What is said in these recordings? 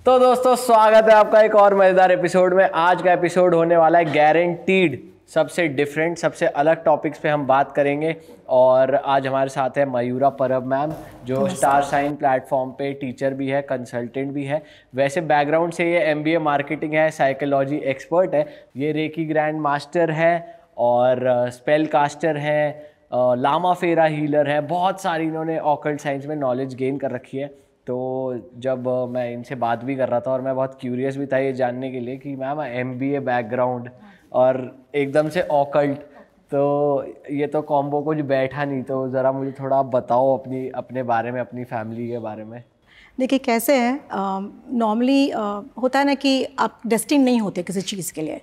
तो दोस्तों स्वागत है आपका एक और मज़ेदार एपिसोड में। आज का एपिसोड होने वाला है गारंटीड सबसे डिफरेंट, सबसे अलग टॉपिक्स पे हम बात करेंगे। और आज हमारे साथ है मयूरा परब मैम, जो स्टार साइन प्लेटफॉर्म पे टीचर भी है, कंसल्टेंट भी है। वैसे बैकग्राउंड से ये MBA मार्केटिंग है, साइकोलॉजी एक्सपर्ट है, ये रेकी ग्रैंड मास्टर है और स्पेल कास्टर है, लामा फेरा हीलर है। बहुत सारी इन्होंने ऑकल्ट साइंस में नॉलेज गेन कर रखी है। तो जब मैं इनसे बात भी कर रहा था और मैं बहुत क्यूरियस भी था ये जानने के लिए कि मैम MBA बैकग्राउंड और एकदम से ऑकल्ट, तो ये तो कॉम्बो कुछ बैठा नहीं। तो ज़रा मुझे थोड़ा आप बताओ अपने बारे में, अपनी फैमिली के बारे में। देखिए कैसे है, नॉर्मली होता है ना कि आप डेस्टिन नहीं होते किसी चीज़ के लिए।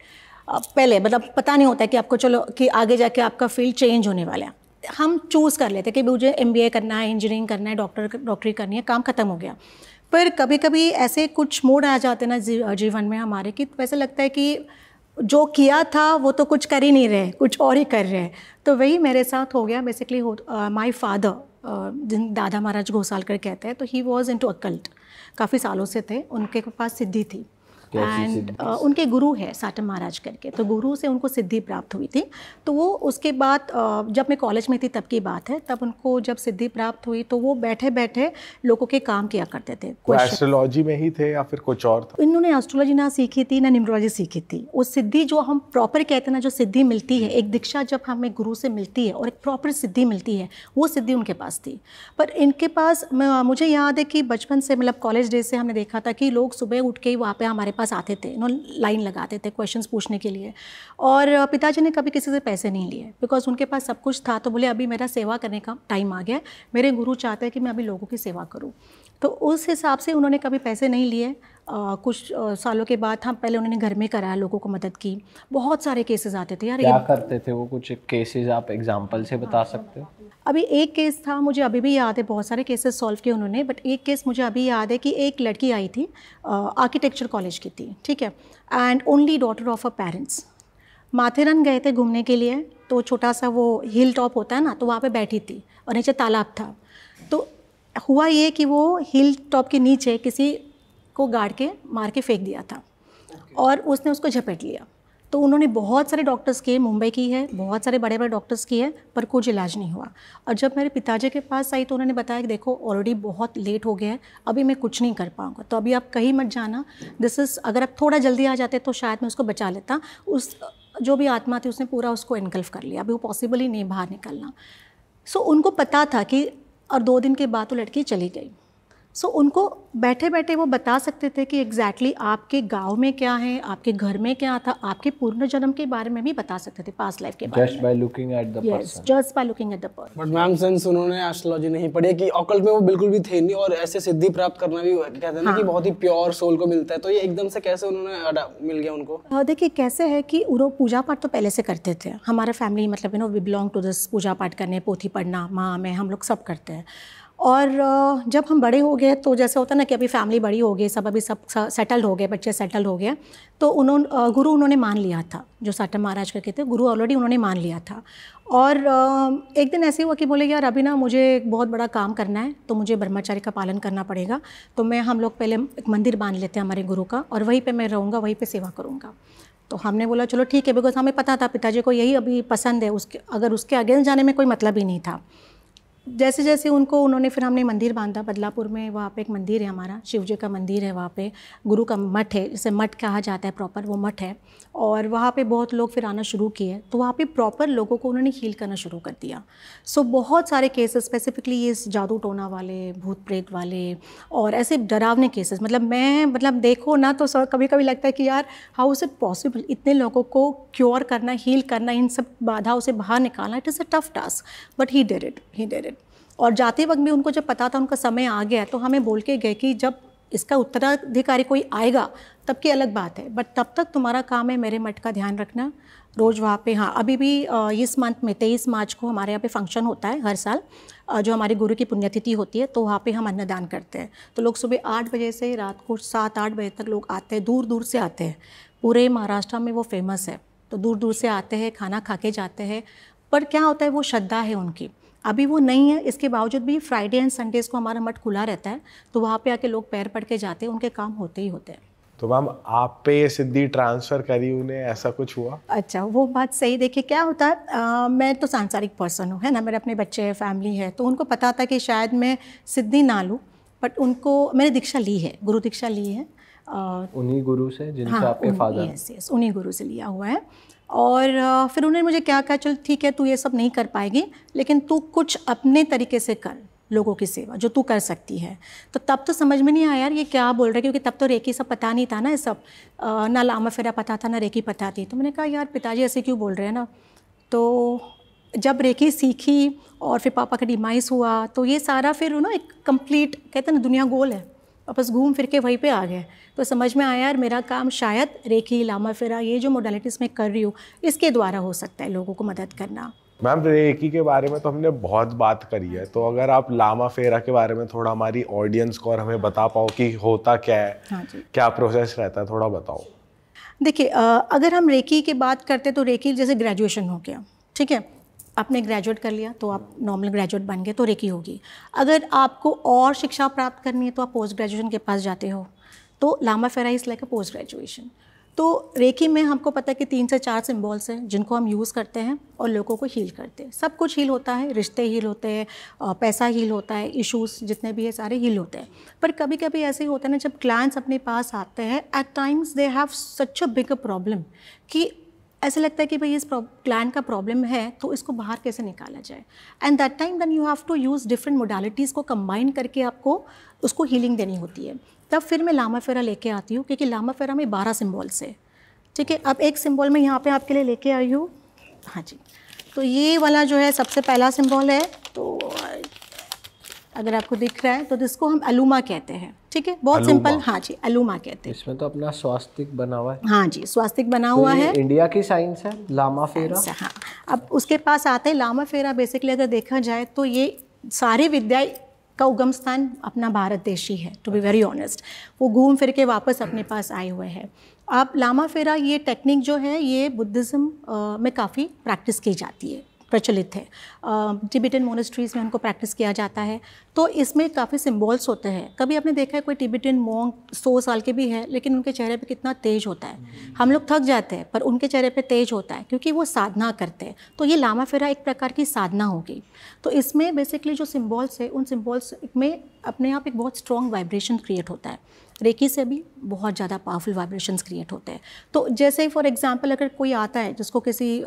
पहले मतलब पता नहीं होता है कि आपको चलो कि आगे जाके आपका फील्ड चेंज होने वाला है। हम चूज़ कर लेते हैं कि मुझे MBA करना है, इंजीनियरिंग करना है, डॉक्टरी करनी है, काम ख़त्म हो गया। पर कभी कभी ऐसे कुछ मोड़ आ जाते हैं ना जीवन में हमारे कि वैसे लगता है कि जो किया था वो तो कुछ कर ही नहीं रहे, कुछ और ही कर रहे हैं। तो वही मेरे साथ हो गया बेसिकली। माय फादर, जिन दादा महाराज घोसालकर कहते हैं, तो ही वॉज इनटू अकल्ट, काफ़ी सालों से थे। उनके पास सिद्धि थी एंड उनके गुरु है साटम महाराज करके, तो गुरु से उनको सिद्धि प्राप्त हुई थी। तो वो उसके बाद जब मैं कॉलेज में थी तब की बात है, तब उनको जब सिद्धि प्राप्त हुई तो वो बैठे बैठे लोगों के काम किया करते थे। वो एस्ट्रोलॉजी में ही थे या फिर कुछ और था? इन्होंने एस्ट्रोलॉजी ना सीखी थी ना न्यूमरोलॉजी सीखी थी। उस सिद्धि जो हम प्रॉपर कहते हैं ना, जो सिद्धि मिलती है, एक दीक्षा जब हमें गुरु से मिलती है और एक प्रॉपर सिद्धि मिलती है, वो सिद्धि उनके पास थी। पर इनके पास मुझे याद है कि बचपन से, मतलब कॉलेज डेज से हमने देखा था कि लोग सुबह उठ के वहाँ पे हमारे पास आते थे, लाइन लगाते थे क्वेश्चंस पूछने के लिए। और पिताजी ने कभी किसी से पैसे नहीं लिए, बिकॉज उनके पास सब कुछ था। तो बोले अभी मेरा सेवा करने का टाइम आ गया, मेरे गुरु चाहते हैं कि मैं अभी लोगों की सेवा करूं। तो उस हिसाब से उन्होंने कभी पैसे नहीं लिए। कुछ सालों के बाद हम पहले उन्होंने घर में कराया, लोगों को मदद की। बहुत सारे केसेस आते थे यार। क्या करते थे वो? कुछ केसेस आप एग्जांपल से बता सकते हो? अभी एक केस था, मुझे अभी भी याद है, बहुत सारे केसेस सॉल्व किए उन्होंने, बट एक केस मुझे अभी याद है कि एक लड़की आई थी, आर्किटेक्चर कॉलेज की थी, ठीक है, and only daughter of a parents. Matheran गए थे घूमने के लिए, तो छोटा सा वो हिल टॉप होता है ना, तो वहाँ पे बैठी थी और नीचे तालाब था। तो हुआ ये कि वो हिल टॉप के नीचे किसी को गाड़ के मार के फेंक दिया था और उसने उसको झपेट लिया। तो उन्होंने बहुत सारे डॉक्टर्स किए, मुंबई की है, बहुत सारे बड़े बड़े डॉक्टर्स किए, पर कुछ इलाज नहीं हुआ। और जब मेरे पिताजी के पास आई तो उन्होंने बताया कि देखो ऑलरेडी बहुत लेट हो गया है, अभी मैं कुछ नहीं कर पाऊँगा, तो अभी आप कहीं मत जाना। अगर आप थोड़ा जल्दी आ जाते तो शायद मैं उसको बचा लेता। उस जो भी आत्मा थी उसने पूरा उसको एनगल्फ कर लिया, अभी वो पॉसिबल ही नहीं बाहर निकलना। सो उनको पता था कि, और 2 दिन के बाद वो लड़की चली गई। सो उनको बैठे बैठे वो बता सकते थे कि एग्जैक्टली आपके गांव में क्या है, आपके घर में क्या था, आपके पूर्ण जन्म के बारे में भी बता सकते थे, पास्ट लाइफ के बारे में। Just by looking at the person. Just by looking at the person. But ma'am, since उन्होंने एस्ट्रोलॉजी नहीं पढ़ी, कि ऑकल्ट में वो बिल्कुल भी थे नहीं, और ऐसे सिद्धि प्राप्त करना भी कहते हैं ना कि बहुत ही प्योर सोल को मिलता है, तो ये एकदम से कैसे उन्होंने मिल गया उनको? देखिए कैसे है कि वो पूजा पाठ तो पहले से करते थे। हमारा फैमिली मतलब वी बिलोंग टू दिस, पूजा पाठ करने, पोथी पढ़ना, माँ में हम लोग सब करते हैं। और जब हम बड़े हो गए तो जैसे होता है ना कि अभी फैमिली बड़ी हो गई, सब अभी सब सेटल्ड हो गए, बच्चे सेटल्ड हो गए, तो गुरु उन्होंने मान लिया था, जो साटम महाराज करके थे गुरु, ऑलरेडी उन्होंने मान लिया था। और एक दिन ऐसे हुआ कि बोले यार अभी ना मुझे एक बहुत बड़ा काम करना है, तो मुझे ब्रह्मचारी का पालन करना पड़ेगा। तो हम लोग पहले एक मंदिर बांध लेते हैं हमारे गुरु का, और वहीं पर मैं रहूँगा, वहीं पर सेवा करूँगा। तो हमने बोला चलो ठीक है, बिकॉज हमें पता था पिताजी को यही अभी पसंद है, अगर उसके अगेंस्ट जाने में कोई मतलब ही नहीं था। जैसे जैसे उन्होंने फिर हमने मंदिर बांधा बदलापुर में। वहाँ पे एक मंदिर है हमारा, शिव जी का मंदिर है, वहाँ पे गुरु का मठ है, जिसे मठ कहा जाता है, प्रॉपर वो मठ है। और वहाँ पे बहुत लोग फिर आना शुरू किए, तो वहाँ पे प्रॉपर लोगों को उन्होंने हील करना शुरू कर दिया। सो बहुत सारे केसेस, स्पेसिफिकली ये जादू टोना वाले, भूत प्रेत वाले और ऐसे डरावने केसेस, मतलब देखो ना तो कभी कभी लगता है कि यार हाउ इज़ इट पॉसिबल, इतने लोगों को क्योर करना, हील करना, इन सब बाधाओं से बाहर निकालना, it is a tough task, but he did it. और जाते वक्त भी उनको जब पता था उनका समय आ गया, तो हमें बोल के गए कि जब इसका उत्तराधिकारी कोई आएगा तब की अलग बात है, बट तब तक तुम्हारा काम है मेरे मठ का ध्यान रखना, रोज़ वहाँ पे। हाँ, अभी भी इस मंथ में 23 मार्च को हमारे यहाँ पे फंक्शन होता है हर साल, जो हमारे गुरु की पुण्यतिथि होती है, तो वहाँ पे हम अन्नदान करते हैं। तो लोग सुबह 8 बजे से रात को 7-8 बजे तक लोग आते हैं, दूर दूर से आते हैं, पूरे महाराष्ट्र में वो फेमस है। तो दूर दूर से आते हैं, खाना खा के जाते हैं। पर क्या होता है, वो श्रद्धा है उनकी अभी वो नहीं है, इसके बावजूद भी फ्राइडे एंड संडेज़ को हमारा मठ खुला रहता है, तो वहाँ पे आके लोग पैर पड़ के जाते हैं, उनके काम होते ही होते हैं। तो मैम आप पे ये सिद्धि ट्रांसफ़र करी उन्हें, ऐसा कुछ हुआ? अच्छा, वो बात सही। देखिए क्या होता है, मैं तो सांसारिक पर्सन हूँ, है ना, मेरे अपने बच्चे हैं, फैमिली है, तो उनको पता था कि शायद मैं सिद्धि ना लूँ, बट उनको मैंने दीक्षा ली है, गुरु दीक्षा ली है उन्हीं गुरु से जिनसे आपके फादर? यस, उन्हीं गुरु से लिया हुआ है। और फिर उन्होंने मुझे क्या कहा, चल ठीक है, तू ये सब नहीं कर पाएगी, लेकिन तू कुछ अपने तरीके से कर, लोगों की सेवा जो तू कर सकती है। तो तब तो समझ में नहीं आया यार ये क्या बोल रहे हैं, क्योंकि तब तो रेकी सब पता नहीं था ना, ये सब ना लामा फेरा पता था, ना रेकी पता थी। तो मैंने कहा यार पिताजी ऐसे क्यों बोल रहे हैं ना। तो जब रेकी सीखी और फिर पापा का डिमाइस हुआ, तो ये सारा फिर ना एक कंप्लीट, कहते हैं ना दुनिया गोल है, वापस घूम फिर के वहीं पे आ गए। तो समझ में आया यार मेरा काम शायद रेकी, लामा फेरा, ये जो मोडालिटीज़ मैं कर रही हूँ इसके द्वारा हो सकता है लोगों को मदद करना। मैम रेकी के बारे में तो हमने बहुत बात करी है, तो अगर आप लामा फेरा के बारे में थोड़ा हमारी ऑडियंस को और हमें बता पाओ कि होता क्या है, हाँ जी, क्या प्रोसेस रहता है, थोड़ा बताओ। देखिए अगर हम रेकी की बात करते तो रेकी जैसे ग्रेजुएशन हो गया, ठीक है, आपने ग्रेजुएट कर लिया तो आप नॉर्मल ग्रेजुएट बन गए तो रेकी होगी। अगर आपको और शिक्षा प्राप्त करनी है तो आप पोस्ट ग्रेजुएशन के पास जाते हो, तो लामा फेरा is like a post graduation. तो रेकी में हमको पता है कि 3 से 4 सिम्बॉल्स हैं जिनको हम यूज़ करते हैं और लोगों को हील करते हैं। सब कुछ हील होता है, रिश्ते हील होते हैं, पैसा हील होता है, इश्यूज जितने भी है सारे हील होते हैं। पर कभी कभी ऐसे ही होता है ना, जब क्लाइंट्स अपने पास आते हैं, at times they have such a big problem कि ऐसे लगता है कि भाई इस क्लाइंट का प्रॉब्लम है तो इसको बाहर कैसे निकाला जाए। And that time then you have to use different modalities को कंबाइन करके आपको उसको हीलिंग देनी होती है। तब फिर मैं लामा फेरा लेके आती हूँ, क्योंकि लामा फेरा में 12 सिम्बॉल्स है, ठीक है। अब एक सिंबल मैं यहाँ पे आपके लिए लेके आई हूँ, हाँ जी। तो ये वाला जो है सबसे पहला सिंबल है, तो अगर आपको दिख रहा है तो इसको हम अलूमा कहते हैं, ठीक है, बहुत सिंपल। हाँ जी, अलूमा कहते हैं। इसमें तो अपना स्वास्तिक बना हुआ है। हाँ जी, स्वास्तिक बना हुआ है, इंडिया की साइंस है लामा फेरा। हाँ, अब उसके पास आता है लामा फेरा। बेसिकली अगर देखा जाए तो ये सारी विद्या का उगम स्थान अपना भारत देश ही है, टू बी वेरी ऑनेस्ट। वो घूम फिर के वापस अपने पास आए हुए हैं। अब लामा फेरा ये टेक्निक जो है ये बुद्धिज़्म में काफ़ी प्रैक्टिस की जाती है, प्रचलित है। टिबेटन मोनेस्ट्रीज़ में उनको प्रैक्टिस किया जाता है। तो इसमें काफ़ी सिम्बॉल्स होते हैं। कभी आपने देखा है कोई टिबेटन मॉन्क 100 साल के भी है, लेकिन उनके चेहरे पे कितना तेज होता है। हम लोग थक जाते हैं पर उनके चेहरे पे तेज होता है, क्योंकि वो साधना करते हैं। तो ये लामा फेरा एक प्रकार की साधना हो गई। तो इसमें बेसिकली जो सिम्बॉल्स है, उन सिम्बॉल्स में अपने आप एक बहुत स्ट्रॉन्ग वाइब्रेशन क्रिएट होता है। रेकी से भी बहुत ज़्यादा पावरफुल वाइब्रेशंस क्रिएट होते हैं। तो जैसे फॉर एग्जांपल अगर कोई आता है जिसको किसी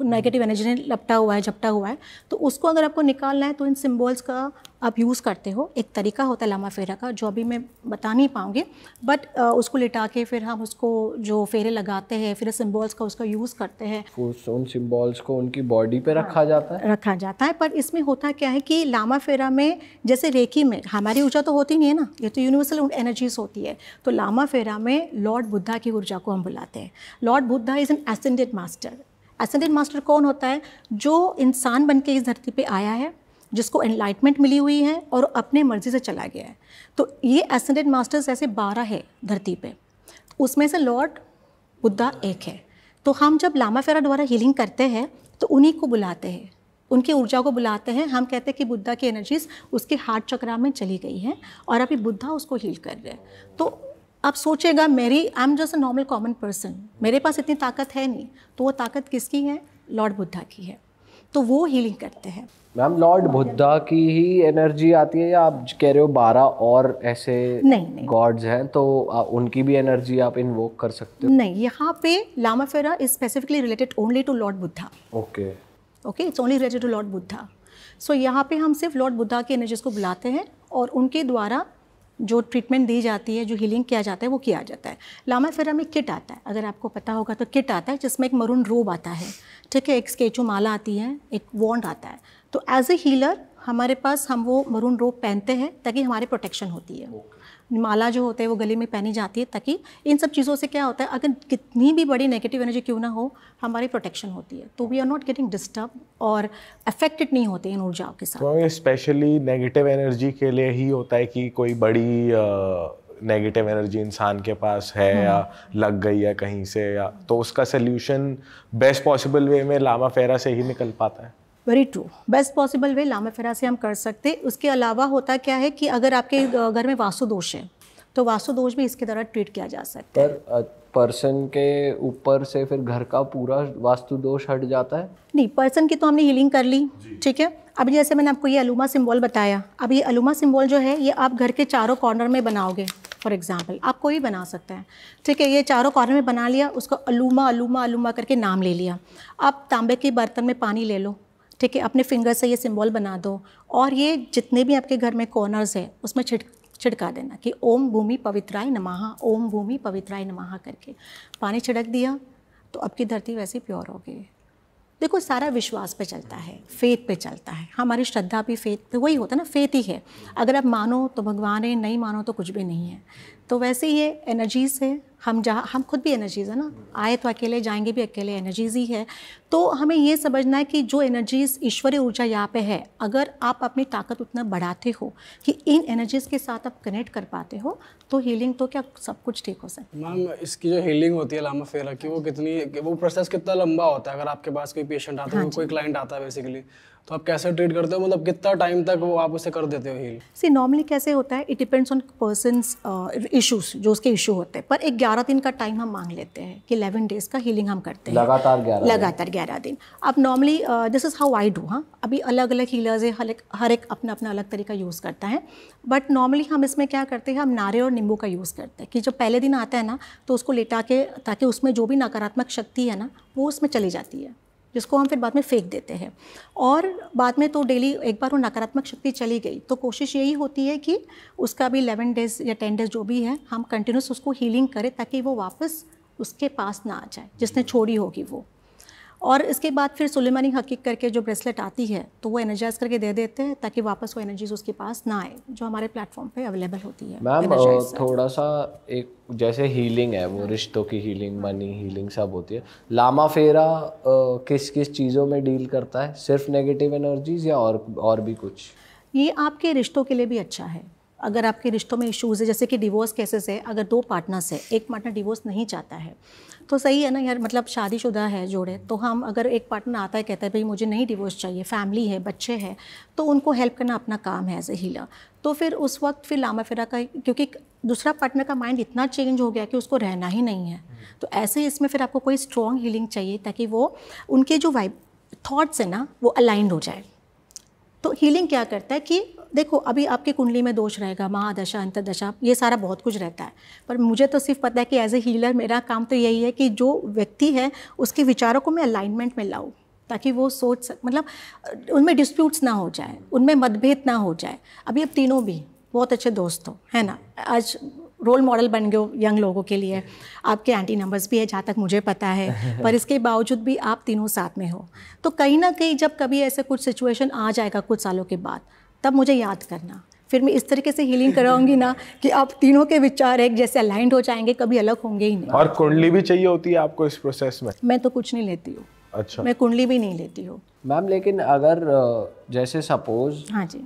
नेगेटिव एनर्जी ने लपटा हुआ है, झपटा हुआ है, तो उसको अगर आपको निकालना है तो इन सिम्बॉल्स का आप यूज़ करते हो। एक तरीका होता है लामा फेरा का, जो अभी मैं बता नहीं पाऊँगी, बट उसको लिटा के फिर हम उसको जो फेरे लगाते हैं, फिर सिम्बॉल्स का उसका यूज़ करते हैं। उन सिम्बॉल्स को उनकी बॉडी पे रखा जाता है। पर इसमें होता क्या है कि लामा फेरा में जैसे रेकी में हमारी ऊर्जा तो होती नहीं है ना, ये तो यूनिवर्सल एनर्जीज होती है। तो लामा फेरा में लॉर्ड बुद्धा की ऊर्जा को हम बुलाते हैं। Lord Buddha is an ascended master. Ascended master कौन होता है? जो इंसान बन के इस धरती पे आया है, जिसको एनलाइटमेंट मिली हुई है और अपने मर्जी से चला गया है। तो ये एसेंडेड मास्टर्स ऐसे 12 है धरती पे, उसमें से लॉर्ड बुद्धा एक है। तो हम जब लामा फेरा द्वारा हीलिंग करते हैं तो उन्हीं को बुलाते हैं, उनकी ऊर्जा को बुलाते हैं। हम कहते हैं कि बुद्धा की एनर्जीज उसके हार्ट चक्रा में चली गई हैं और अभी बुद्धा उसको हील कर रहे हैं। तो आप सोचेगा I am just a normal common person, मेरे पास इतनी ताकत है नहीं। तो वो ताकत किसकी है? लॉर्ड बुद्धा की है। तो वो हीलिंग करते हैं। मैम लॉर्ड बुद्धा की ही एनर्जी आती है या आप कह रहे हो 12 और ऐसे नहीं गॉड्स हैं तो उनकी भी एनर्जी आप इन्वोक कर सकते हो? नहीं, यहाँ पे Lama Fera is specifically related only to Lord Buddha. Okay, it's only related to Lord Buddha. So यहाँ पे हम सिर्फ लॉर्ड बुद्धा की एनर्जीज को बुलाते हैं और उनके द्वारा जो ट्रीटमेंट दी जाती है, जो हीलिंग किया जाता है, वो किया जाता है। लामा फेरा में किट आता है, अगर आपको पता होगा तो किट आता है जिसमें एक मरून रोब आता है, ठीक है, एक स्केचो माला आती है, एक वॉन्ड आता है। तो एज ए हीलर हमारे पास हम वो मरून रोब पहनते हैं ताकि हमारी प्रोटेक्शन होती है। माला जो होता है वो गले में पहनी जाती है ताकि इन सब चीज़ों से क्या होता है, अगर कितनी भी बड़ी नेगेटिव एनर्जी क्यों ना हो, हमारी प्रोटेक्शन होती है। तो we are not getting disturb और अफेक्टेड नहीं होते इन ऊर्जाओं के साथ। तो ये स्पेशली नेगेटिव एनर्जी के लिए ही होता है कि कोई बड़ी नेगेटिव एनर्जी इंसान के पास है या लग गई है कहीं से, या तो उसका सल्यूशन बेस्ट पॉसिबल वे में लामा फेरा से ही निकल पाता है? Very true, best possible way लामा फेरा से हम कर सकते। उसके अलावा होता क्या है कि अगर आपके घर में वास्तु दोष है तो वास्तु दोष भी इसके द्वारा ट्रीट किया जा सकता है। पर पर्सन के ऊपर से फिर घर का पूरा वास्तु दोष हट जाता है? नहीं, पर्सन की तो हमने हीलिंग कर ली, ठीक है। अभी जैसे मैंने आपको ये अलुमा सिंबल बताया, अब ये अलुमा सिंबल जो है ये आप घर के चारों कॉर्नर में बनाओगे। फॉर एग्जाम्पल आप कोई बना सकते हैं, ठीक है। ये चारों कॉर्नर में बना लिया, उसको अलुमा अलुमा अलुमा करके नाम ले लिया। आप तांबे के बर्तन में पानी ले लो, ठीक है, अपने फिंगर से ये सिंबल बना दो और ये जितने भी आपके घर में कॉर्नर्स है उसमें छिड़का देना कि ओम भूमि पवित्राय नमः, ओम भूमि पवित्राय नमः करके पानी छिड़क दिया तो आपकी धरती वैसे प्योर हो गई। देखो सारा विश्वास पे चलता है, फेथ पे चलता है, हमारी श्रद्धा भी फेथ पे, वही होता है ना, फेथ ही है। अगर आप मानो तो भगवान है, नहीं मानो तो कुछ भी नहीं है। तो वैसे ये एनर्जीज है, हम खुद भी एनर्जीज है ना, आए तो अकेले जाएंगे भी अकेले, एनर्जीज ही है। तो हमें ये समझना है कि जो एनर्जीज ईश्वरीय ऊर्जा यहाँ पे है, अगर आप अपनी ताकत उतना बढ़ाते हो कि इन एनर्जीज के साथ आप कनेक्ट कर पाते हो तो हीलिंग तो क्या सब कुछ ठीक हो सकता है। मैम इसकी जो हीलिंग होती है लामा फेरा की, वो प्रोसेस कितना लंबा होता है? अगर आपके पास कोई पेशेंट आता है, कोई क्लाइंट आता है बेसिकली, तो आप कैसे ट्रीट करते हो? मतलब कितना टाइम तक वो आप उसे कर देते हो हील? सी नॉर्मली कैसे होता है, it depends on persons issues, जो उसके इशू होते हैं। पर एक 11 दिन का टाइम हम मांग लेते हैं कि 11 डेज का हीलिंग हम करते हैं, लगातार 11 दिन। अब normally this is how I do. हाँ, अभी अलग अलग हीलर्स है, हर एक अपना अपना अलग तरीका यूज़ करता है। बट नॉर्मली हम इसमें क्या करते हैं, हम नारियल और नींबू का यूज़ करते हैं कि जब पहले दिन आता है ना तो उसको लेटा के, ताकि उसमें जो भी नकारात्मक शक्ति है ना वो उसमें चली जाती है, जिसको हम फिर बाद में फेंक देते हैं। और बाद में तो डेली एक बार वो नकारात्मक शक्ति चली गई तो कोशिश यही होती है कि उसका भी 11 डेज या 10 डेज जो भी है, हम कंटिन्यूस उसको हीलिंग करें ताकि वो वापस उसके पास ना आ जाए जिसने छोड़ी होगी वो। और इसके बाद फिर सुलेमानी हकीक करके जो ब्रेसलेट आती है तो वो एनर्जाइज करके दे देते हैं ताकि वापस वो एनर्जीज उसके पास ना आए, जो हमारे प्लेटफॉर्म पे अवेलेबल होती है। मैम थोड़ा सा एक जैसे हीलिंग है वो रिश्तों की हीलिंग, मनी हीलिंग सब होती है, लामा फेरा किस किस चीज़ों में डील करता है? सिर्फ नेगेटिव एनर्जीज या और भी कुछ? ये आपके रिश्तों के लिए भी अच्छा है। अगर आपके रिश्तों में इश्यूज़ है, जैसे कि डिवोर्स केसेस है, अगर 2 पार्टनर्स है, एक पार्टनर डिवोर्स नहीं चाहता है तो सही है ना यार, मतलब शादीशुदा है जोड़े, तो हम अगर एक पार्टनर आता है कहता है भाई मुझे नहीं डिवोर्स चाहिए, फैमिली है, बच्चे हैं, तो उनको हेल्प करना अपना काम है एज ए हीलर। तो फिर उस वक्त फिर लामा फेरा का, क्योंकि दूसरा पार्टनर का माइंड इतना चेंज हो गया कि उसको रहना ही नहीं है, तो ऐसे ही इसमें फिर आपको कोई स्ट्रॉन्ग हीलिंग चाहिए ताकि वो उनके जो थॉट्स है ना वो अलाइंड हो जाए। तो हीलिंग क्या करता है कि देखो अभी आपकी कुंडली में दोष रहेगा, महादशा अंतर्दशा, ये सारा बहुत कुछ रहता है, पर मुझे तो सिर्फ पता है कि एज ए हीलर मेरा काम तो यही है कि जो व्यक्ति है उसके विचारों को मैं अलाइनमेंट में लाऊं ताकि वो मतलब उनमें डिस्प्यूट्स ना हो जाए, उनमें मतभेद ना हो जाए। अभी अब तीनों भी बहुत अच्छे दोस्त हो, है ना, आज रोल मॉडल बन गए हो यंग लोगों के लिए, आपके एंटी नंबर्स भी है जहाँ तक मुझे पता है, पर इसके बावजूद भी आप तीनों साथ में हो। तो कहीं ना कहीं जब कभी ऐसे कुछ सिचुएशन आ जाएगा कुछ सालों के बाद, तब मुझे याद करना, फिर मैं इस तरीके से हीलिंग कराऊंगी ना कि आप तीनों के विचार एक जैसे अलाइंड हो जाएंगे, कभी अलग होंगे ही नहीं। और कुंडली भी चाहिए होती है आपको इस प्रोसेस में? मैं तो कुछ नहीं लेती हूँ। अच्छा, मैं कुंडली भी नहीं लेती हूँ मैम। लेकिन अगर जैसे सपोज, हाँ जी,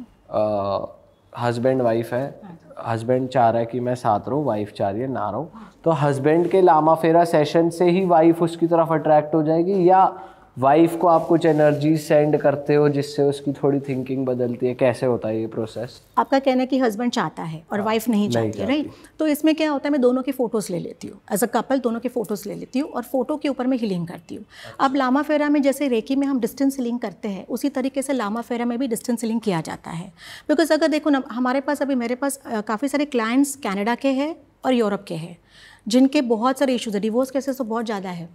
हस्बैंड वाइफ है, हस्बैंड चाह रहा है कि मैं साथ रहूँ, वाइफ चाह रही है ना रहूँ, तो हस्बैंड के लामा फेरा सेशन से ही वाइफ उसकी तरफ अट्रैक्ट हो जाएगी, या वाइफ को आप कुछ एनर्जी सेंड करते हो जिससे उसकी थोड़ी थिंकिंग बदलती है? कैसे होता है ये प्रोसेस? आपका कहना है कि हस्बैंड चाहता है और वाइफ नहीं चाहती, राइट? तो इसमें क्या होता है, मैं दोनों की फ़ोटोज़ ले लेती हूँ, एज अ कपल दोनों की फ़ोटोज़ ले लेती हूँ और फोटो के ऊपर मैं हीलिंग करती हूँ। अब लामा फेरा में जैसे रेकी में हम डिस्टेंस हीलिंग करते हैं, उसी तरीके से लामा फेरा में भी डिस्टेंस हीलिंग किया जाता है। बिकॉज अगर देखो ना, हमारे पास अभी मेरे पास काफ़ी सारे क्लाइंट्स कनाडा के हैं और यूरोप के हैं जिनके बहुत सारे इशूज़ है, डिवोर्स केसेस तो बहुत ज़्यादा है,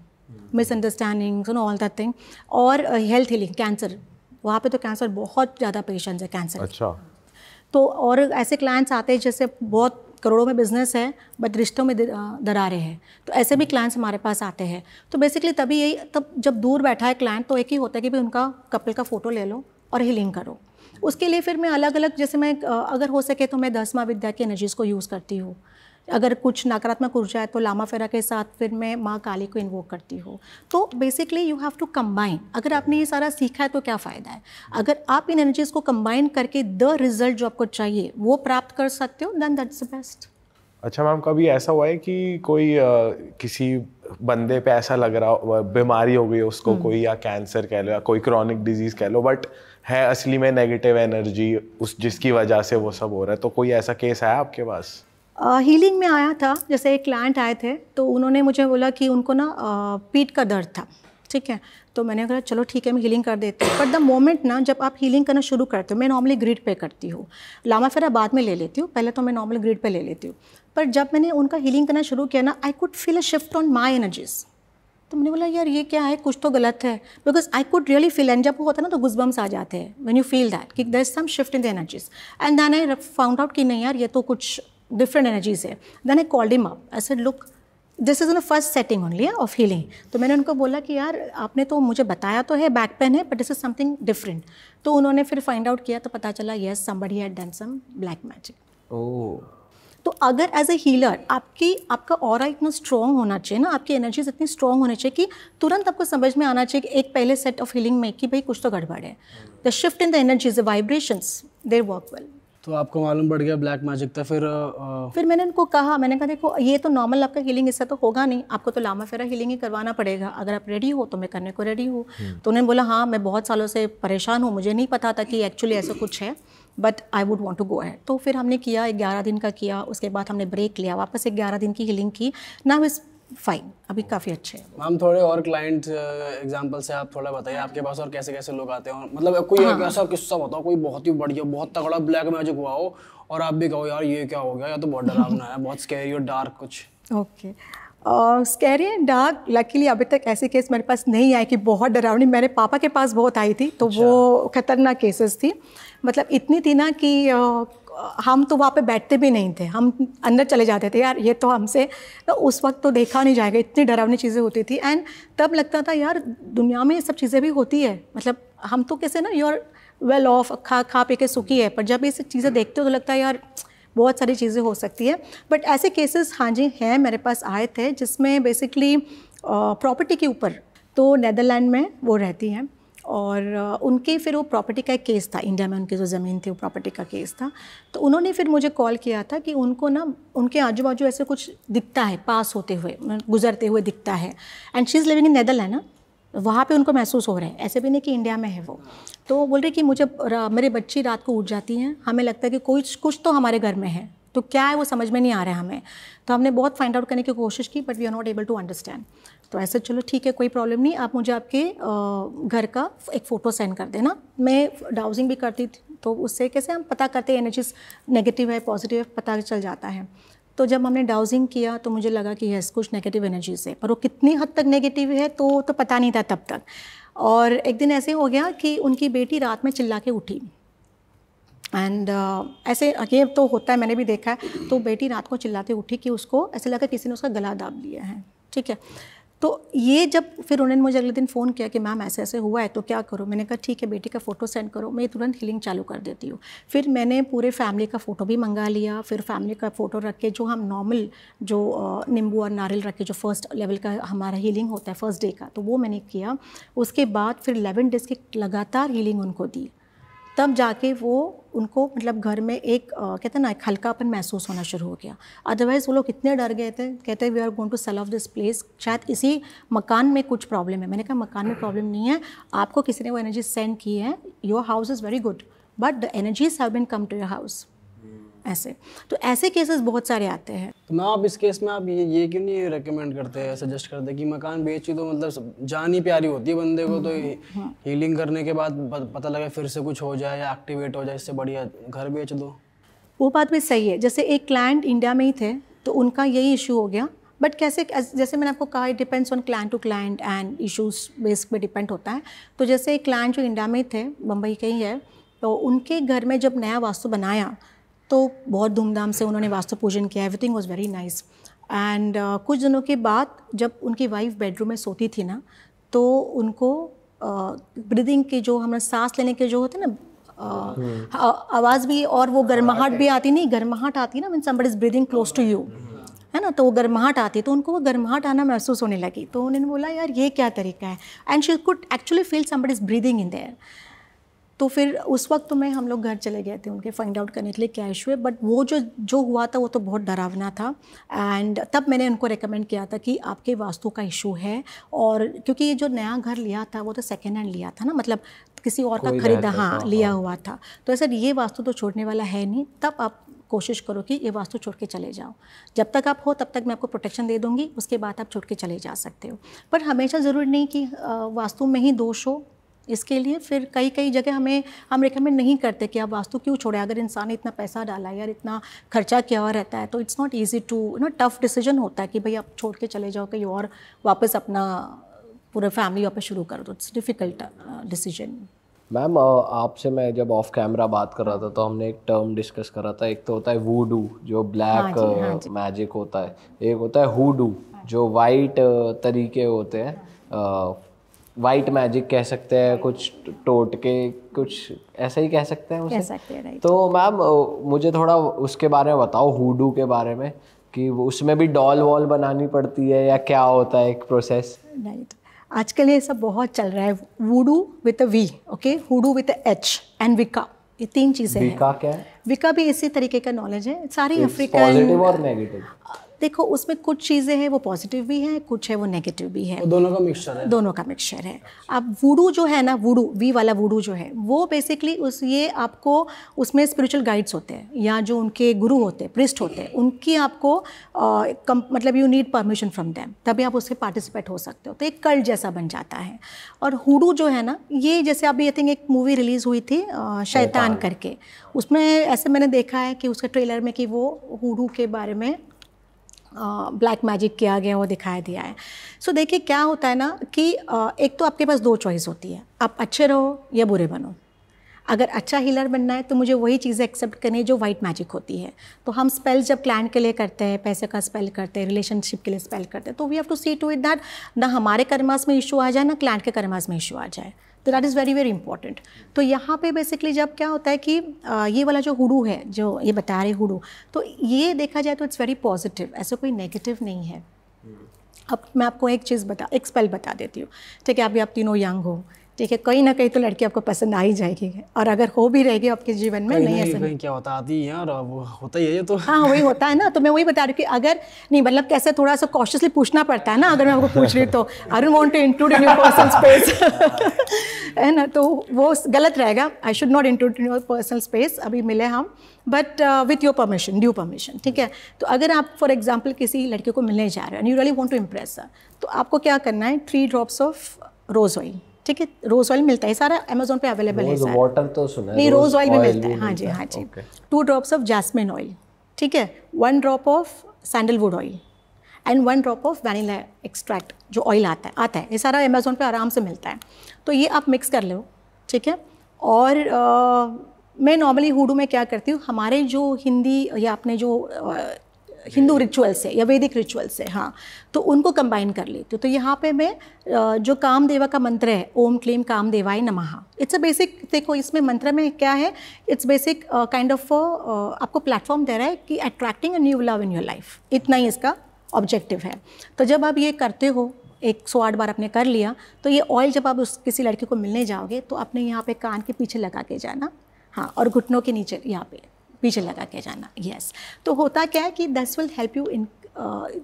misunderstandings and all that thing, और हेल्थ हीलिंग, कैंसर, वहाँ पे तो कैंसर बहुत ज़्यादा पेशेंट्स है कैंसर। अच्छा। तो और ऐसे क्लाइंट्स आते हैं जैसे बहुत करोड़ों में बिजनेस है बट रिश्तों में दरारें हैं, तो ऐसे भी क्लाइंट्स हमारे पास आते हैं। तो बेसिकली तभी यही, तब जब दूर बैठा है क्लाइंट तो एक ही होता है कि भाई उनका कपल का फ़ोटो ले लो और हीलिंग करो। उसके लिए फिर मैं अलग अलग, जैसे मैं अगर हो सके तो मैं 10 महाविद्या की एनर्जीज़ को यूज़ करती हूँ। अगर कुछ नकारात्मक ऊर्जा है तो लामा फेरा के साथ फिर मैं माँ काली को इन्वोक करती हूँ। तो basically you have to combine. अगर आपने ये सारा सीखा है तो क्या फ़ायदा है, अगर आप इन एनर्जीज़ को कंबाइन करके द रिजल्ट जो आपको चाहिए वो प्राप्त कर सकते हो, देन दैट्स द बेस्ट। अच्छा मैम, कभी ऐसा हुआ है कि कोई किसी बंदे पे ऐसा लग रहा हो बीमारी हो गई उसको कोई, या कैंसर कह लो या कोई क्रॉनिक डिजीज कह लो, बट है असली में नेगेटिव एनर्जी उस जिसकी वजह से वो सब हो रहा है, तो कोई ऐसा केस आया आपके पास? हीलिंग में आया था। जैसे एक क्लाइंट आए थे तो उन्होंने मुझे बोला कि उनको ना पीठ का दर्द था, ठीक है। तो मैंने कहा चलो ठीक है मैं हीलिंग कर देती हूँ। बट द मोमेंट ना जब आप हीलिंग करना शुरू करते हो, मैं नॉर्मली ग्रिड पे करती हूँ, लामा फेरा बाद में ले लेती हूँ, पहले तो मैं नॉर्मल ग्रिड पे ले लेती हूँ। पर जब मैंने उनका हीलिंग करना शुरू किया ना, I could feel a shift on my energies. तो मैंने बोला यार ये क्या है, कुछ तो गलत है, because I could really feel. And जब वो होता है ना तो गुज़बम्स आ जाते हैं व्हेन यू फील दैट कि there is some shift in the energies. And then I found out कि नहीं यार ये तो कुछ डिफरेंट एनर्जीज है। Then I called him up, I said look this is in first setting only of healing. तो मैंने उनको बोला कि यार आपने तो मुझे बताया तो है बैक पेन है, but this is something different. तो उन्होंने फिर फाइंड आउट किया तो पता चला yes somebody had done some black magic. Oh, तो अगर एज ए हीलर आपका ऑरा इतना स्ट्रॉन्ग होना चाहिए ना, आपकी एनर्जीज इतनी स्ट्रॉन्ग होनी चाहिए कि तुरंत आपको समझ में आना चाहिए कि एक पहले सेट ऑफ हीलिंग में कि भाई कुछ तो गड़बड़ है। The shift in the energies, the vibrations, they work well. तो आपको मालूम पड़ गया ब्लैक मैजिक था, फिर मैंने उनको कहा, मैंने कहा देखो ये तो नॉर्मल आपका हीलिंग इससे तो होगा नहीं, आपको तो लामा फेरा हीलिंग ही करवाना पड़ेगा। अगर आप रेडी हो तो मैं करने को रेडी हूँ। तो उन्होंने बोला हाँ मैं बहुत सालों से परेशान हूँ, मुझे नहीं पता था कि एक्चुअली ऐसा कुछ है, but I would want to go है। तो फिर हमने किया, 11 दिन का किया, उसके बाद हमने ब्रेक लिया, वापस 11 दिन की हीलिंग की। नाउ इज फाइन, अभी काफ़ी अच्छे हैं। मैम थोड़े और क्लाइंट एग्जांपल से आप थोड़ा बताइए आपके पास और कैसे कैसे लोग आते हैं, मतलब कोई एक ऐसा किस्सा बताओ, कोई बहुत ही बढ़िया बहुत तगड़ा ब्लैक मैजिक हुआ हो और आप भी कहो यार ये क्या हो गया, या तो बहुत डरावना है, बहुत स्कैरी और डार्क कुछ। Okay, scary and dark luckily अभी तक ऐसे केस मेरे पास नहीं आए कि बहुत डरावनी। मेरे पापा के पास बहुत आई थी, तो वो खतरनाक केसेस थी। मतलब इतनी थी ना कि हम तो वहाँ पे बैठते भी नहीं थे, हम अंदर चले जाते थे, यार ये तो हमसे तो उस वक्त तो देखा नहीं जाएगा, इतनी डरावनी चीज़ें होती थी। एंड तब लगता था यार दुनिया में ये सब चीज़ें भी होती है, मतलब हम तो कैसे ना यू आर वेल ऑफ, खा पी के सुखी है, पर जब ये सब चीज़ें देखते हो तो लगता है यार बहुत सारी चीज़ें हो सकती है। बट ऐसे केसेस हाँ जी हैं, मेरे पास आए थे जिसमें बेसिकली प्रॉपर्टी के ऊपर, तो नेदरलैंड में वो रहती हैं और उनके फिर वो प्रॉपर्टी का एक केस था, इंडिया में उनकी जो ज़मीन थी वो प्रॉपर्टी का केस था। तो उन्होंने फिर मुझे कॉल किया था कि उनको ना उनके आजू बाजू ऐसे कुछ दिखता है, पास होते हुए गुजरते हुए दिखता है। And she is living in Netherland ना, वहाँ पे उनको महसूस हो रहा है, ऐसे भी नहीं कि इंडिया में है वो। तो वो बोल रहे कि मुझे मेरे बच्ची रात को उठ जाती हैं, हमें लगता है कि कुछ तो हमारे घर में है, तो क्या है वो समझ में नहीं आ रहा है हमें। तो हमने बहुत फाइंड आउट करने की कोशिश की, but we are not able to understand. तो ऐसे चलो ठीक है कोई प्रॉब्लम नहीं, आप मुझे आपके घर का एक फ़ोटो सेंड कर देना। मैं डाउजिंग भी करती थी, तो उससे कैसे हम पता करते हैं एनर्जीज नेगेटिव है पॉजिटिव है, पता चल जाता है। तो जब हमने डाउजिंग किया तो मुझे लगा कि यस कुछ नेगेटिव एनर्जीज है, पर वो कितनी हद तक नेगेटिव है तो पता नहीं था तब तक। और एक दिन ऐसे हो गया कि उनकी बेटी रात में चिल्ला के उठी, एंड ऐसे ये तो होता है, मैंने भी देखा है। तो बेटी रात को चिल्लाते उठी कि उसको ऐसे लगा किसी ने उसका गला दाब लिया है, ठीक है। तो ये जब फिर उन्होंने मुझे अगले दिन फ़ोन किया कि मैम ऐसे ऐसे हुआ है तो क्या करो। मैंने कहा ठीक है बेटी का फ़ोटो सेंड करो, मैं तुरंत हीलिंग चालू कर देती हूँ। फिर मैंने पूरे फैमिली का फ़ोटो भी मंगा लिया, फिर फैमिली का फ़ोटो रख के जो हम नॉर्मल जो नींबू और नारियल रख के जो फर्स्ट लेवल का हमारा हीलिंग होता है फर्स्ट डे का, तो वो मैंने किया। उसके बाद फिर 11 डेज़ की लगातार हीलिंग उनको दी, तब जाके वो उनको मतलब घर में एक कहते हैं ना एक हल्कापन महसूस होना शुरू हो गया। अदरवाइज़ वो लोग इतने डर गए थे, कहते we are going to sell off this place, शायद इसी मकान में कुछ प्रॉब्लम है। मैंने कहा मकान में प्रॉब्लम नहीं है, आपको किसी ने वो एनर्जी सेंड की है, your house is very good but the energies have been come to your house. ऐसे तो ऐसे केसेस बहुत सारे आते हैं। तो मैं आप इस केस में आप ये क्यों नहीं रेकमेंड करते, सजेस्ट करते कि मकान बेची तो मतलब जान ही प्यारी होती है बंदे को, तो हीलिंग करने के बाद पता लगे फिर से कुछ हो जाए या एक्टिवेट हो जाए, इससे बढ़िया घर बेच दो। वो बात भी सही है। जैसे एक क्लाइंट इंडिया में ही थे तो उनका यही इशू हो गया, बट कैसे जैसे मैंने आपको कहा it depends on client to client and issues base पे डिपेंड होता है। तो जैसे एक क्लाइंट जो इंडिया में थे, बम्बई के ही है, तो उनके घर में जब नया वास्तु बनाया तो बहुत धूमधाम से उन्होंने वास्तु पूजन किया, everything was very nice. And कुछ दिनों के बाद जब उनकी वाइफ बेडरूम में सोती थी ना, तो उनको ब्रीदिंग के जो हमें सांस लेने के जो होते ना आवाज़ भी और वो गर्माहट भी आती, नहीं गर्माहट आती ना, when somebody is breathing close to you, है ना, तो वो गर्माहट आती, तो उनको वो गर्माहट आना महसूस होने लगी। तो उन्होंने बोला यार ये क्या तरीका है, and she could actually feel somebody is breathing in their. तो फिर उस वक्त तो हम लोग घर चले गए थे उनके फाइंड आउट करने के लिए क्या इशू है, बट वो जो हुआ था वो तो बहुत डरावना था। एंड तब मैंने उनको रेकमेंड किया था कि आपके वास्तु का इशू है, और क्योंकि ये जो नया घर लिया था वो तो सेकेंड हैंड लिया था ना, मतलब किसी और का खरीदा, हाँ लिया हुआ था। तो ऐसा ये वास्तु तो छोड़ने वाला है नहीं, तब आप कोशिश करो कि ये वास्तु छोड़ के चले जाओ। जब तक आप हो तब तक मैं आपको प्रोटेक्शन दे दूंगी, उसके बाद आप छोड़ के चले जा सकते हो। पर हमेशा ज़रूरी नहीं कि वास्तु में ही दोष हो। इसके लिए फिर कई जगह हम रिकमेंड नहीं करते कि आप वास्तु क्यों छोड़े। अगर इंसान ने इतना पैसा डाला है यार, इतना खर्चा किया हुआ रहता है, तो it's not easy to tough decision होता है कि भाई आप छोड़ के चले जाओ कहीं और, वापस अपना पूरा फैमिली वापस शुरू कर दो। It's difficult decision. मैम आपसे मैं जब ऑफ कैमरा बात कर रहा था तो हमने एक टर्म डिस्कस करा था। एक तो होता है वूडू जो ब्लैक मैजिक होता है, एक होता है हुडू जो वाइट तरीके होते हैं, वाइट मैजिक कह सकते हैं, कुछ टोटके, कुछ ऐसा ही कह सकते हैं उसे। कह सकते हैं, राइट। तो मैम मुझे थोड़ा उसके बारे में बताओ, हुडू के बारे में, कि उसमें भी डॉल वॉल बनानी पड़ती है या क्या होता है एक प्रोसेस? राइट, आजकल ये सब बहुत चल रहा है। Voodoo with a V, okay, hoodoo with a H, and Wicca, ये 3 चीज़ें हैं। विका क्या है? विका भी इसी तरीके का नॉलेज है, सारी अफ्रीकन। पॉजिटिव और नेगेटिव? देखो उसमें कुछ चीज़ें हैं वो पॉजिटिव भी हैं, कुछ है वो नेगेटिव भी है, दोनों का मिक्सचर है। दोनों का मिक्सचर है। अब वूडू जो है ना, वूडू वी वाला वूडू जो है वो बेसिकली ये आपको उसमें स्पिरिचुअल गाइड्स होते हैं या जो उनके गुरु होते हैं, प्रिस्ट होते हैं, उनकी आपको मतलब you need permission from them, तभी आप उससे पार्टिसिपेट हो सकते हो। तो एक कल्ट जैसा बन जाता है। और हुडू जो है ना, ये जैसे अभी आई थिंक एक मूवी रिलीज़ हुई थी शैतान करके, उसमें ऐसे मैंने देखा है कि उसके ट्रेलर में कि वो हुडू के बारे में ब्लैक मैजिक किया गया, वो दिखाया दिया है। सो देखिए क्या होता है ना कि एक तो आपके पास 2 चॉइस होती है, आप अच्छे रहो या बुरे बनो। अगर अच्छा हीलर बनना है तो मुझे वही चीज़ें एक्सेप्ट करनी है जो वाइट मैजिक होती है। तो हम स्पेल्स जब क्लाइंट के लिए करते हैं, पैसे का स्पेल करते हैं, रिलेशनशिप के लिए स्पेल करते हैं, तो we have to see to it that ना हमारे कर्मास में इशू आ जाए, ना क्लाइंट के कर्मास में इशू आ जाए। तो that is very very important. तो यहाँ पे बेसिकली जब क्या होता है कि ये वाला जो हुडू है, जो ये बता रहे हुडू, तो ये देखा जाए तो इट्स वेरी पॉजिटिव, ऐसा कोई नेगेटिव नहीं है। अब मैं आपको एक स्पेल बता देती हूँ, ठीक है। अभी आप तीनों यंग हो, ठीक है, कहीं ना कहीं तो लड़की आपको पसंद आ ही जाएगी, और अगर हो भी रहेगी आपके जीवन में, नहीं ऐसा नहीं क्या होता आती है यार, वो होता ही है ये तो। हाँ वही होता है ना। तो मैं वही बता रही हूँ कि अगर नहीं, मतलब कैसे थोड़ा सा कॉशियसली पूछना पड़ता है ना, अगर मैं आपको पूछ रही तो I don't want to include in your personal space है ना, तो वो गलत रहेगा। I should not include in your personal space, अभी मिले हम, but with your permission, due permission, ठीक है। तो अगर आप फॉर एग्जाम्पल किसी लड़के को मिलने जा रहे हो and you really want to impress her, तो आपको क्या करना है, 3 ड्रॉप्स ऑफ रोज ऑयल, ठीक है। रोज ऑयल मिलता है, सारा अमेजोन पे अवेलेबल है। वाटर तो सुना है, नहीं रोज ऑयल भी मिलता है, हाँ जी हाँ जी। 2 ड्रॉप्स ऑफ जैस्मिन ऑयल, ठीक है, 1 drop of sandalwood oil and 1 drop of vanilla extract जो ऑयल आता है। ये सारा अमेजोन पे आराम से मिलता है। तो ये आप मिक्स कर लो, ठीक है। और मैं नॉर्मली हुडू में क्या करती हूँ, हमारे जो हिंदी या अपने जो हिंदू रिचुअल्स है या वैदिक रिचुअल्स है, हाँ, तो उनको कंबाइन कर लेती हूँ। तो यहाँ पे मैं जो कामदेवा का मंत्र है, ओम क्लीम कामदेवाय नमः, इट्स अ बेसिक, देखो इसमें मंत्र में क्या है, इट्स बेसिक काइंड ऑफ आपको प्लेटफॉर्म दे रहा है कि attracting a new love in your life, इतना ही इसका ऑब्जेक्टिव है। तो जब आप ये करते हो, 108 बार आपने कर लिया, तो ये ऑयल जब आप किसी लड़के को मिलने जाओगे तो आपने यहाँ पे कान के पीछे लगा के जाना, हाँ, और घुटनों के नीचे यहाँ पे पीछे लगा के जाना, यस। तो होता क्या है कि this will help you in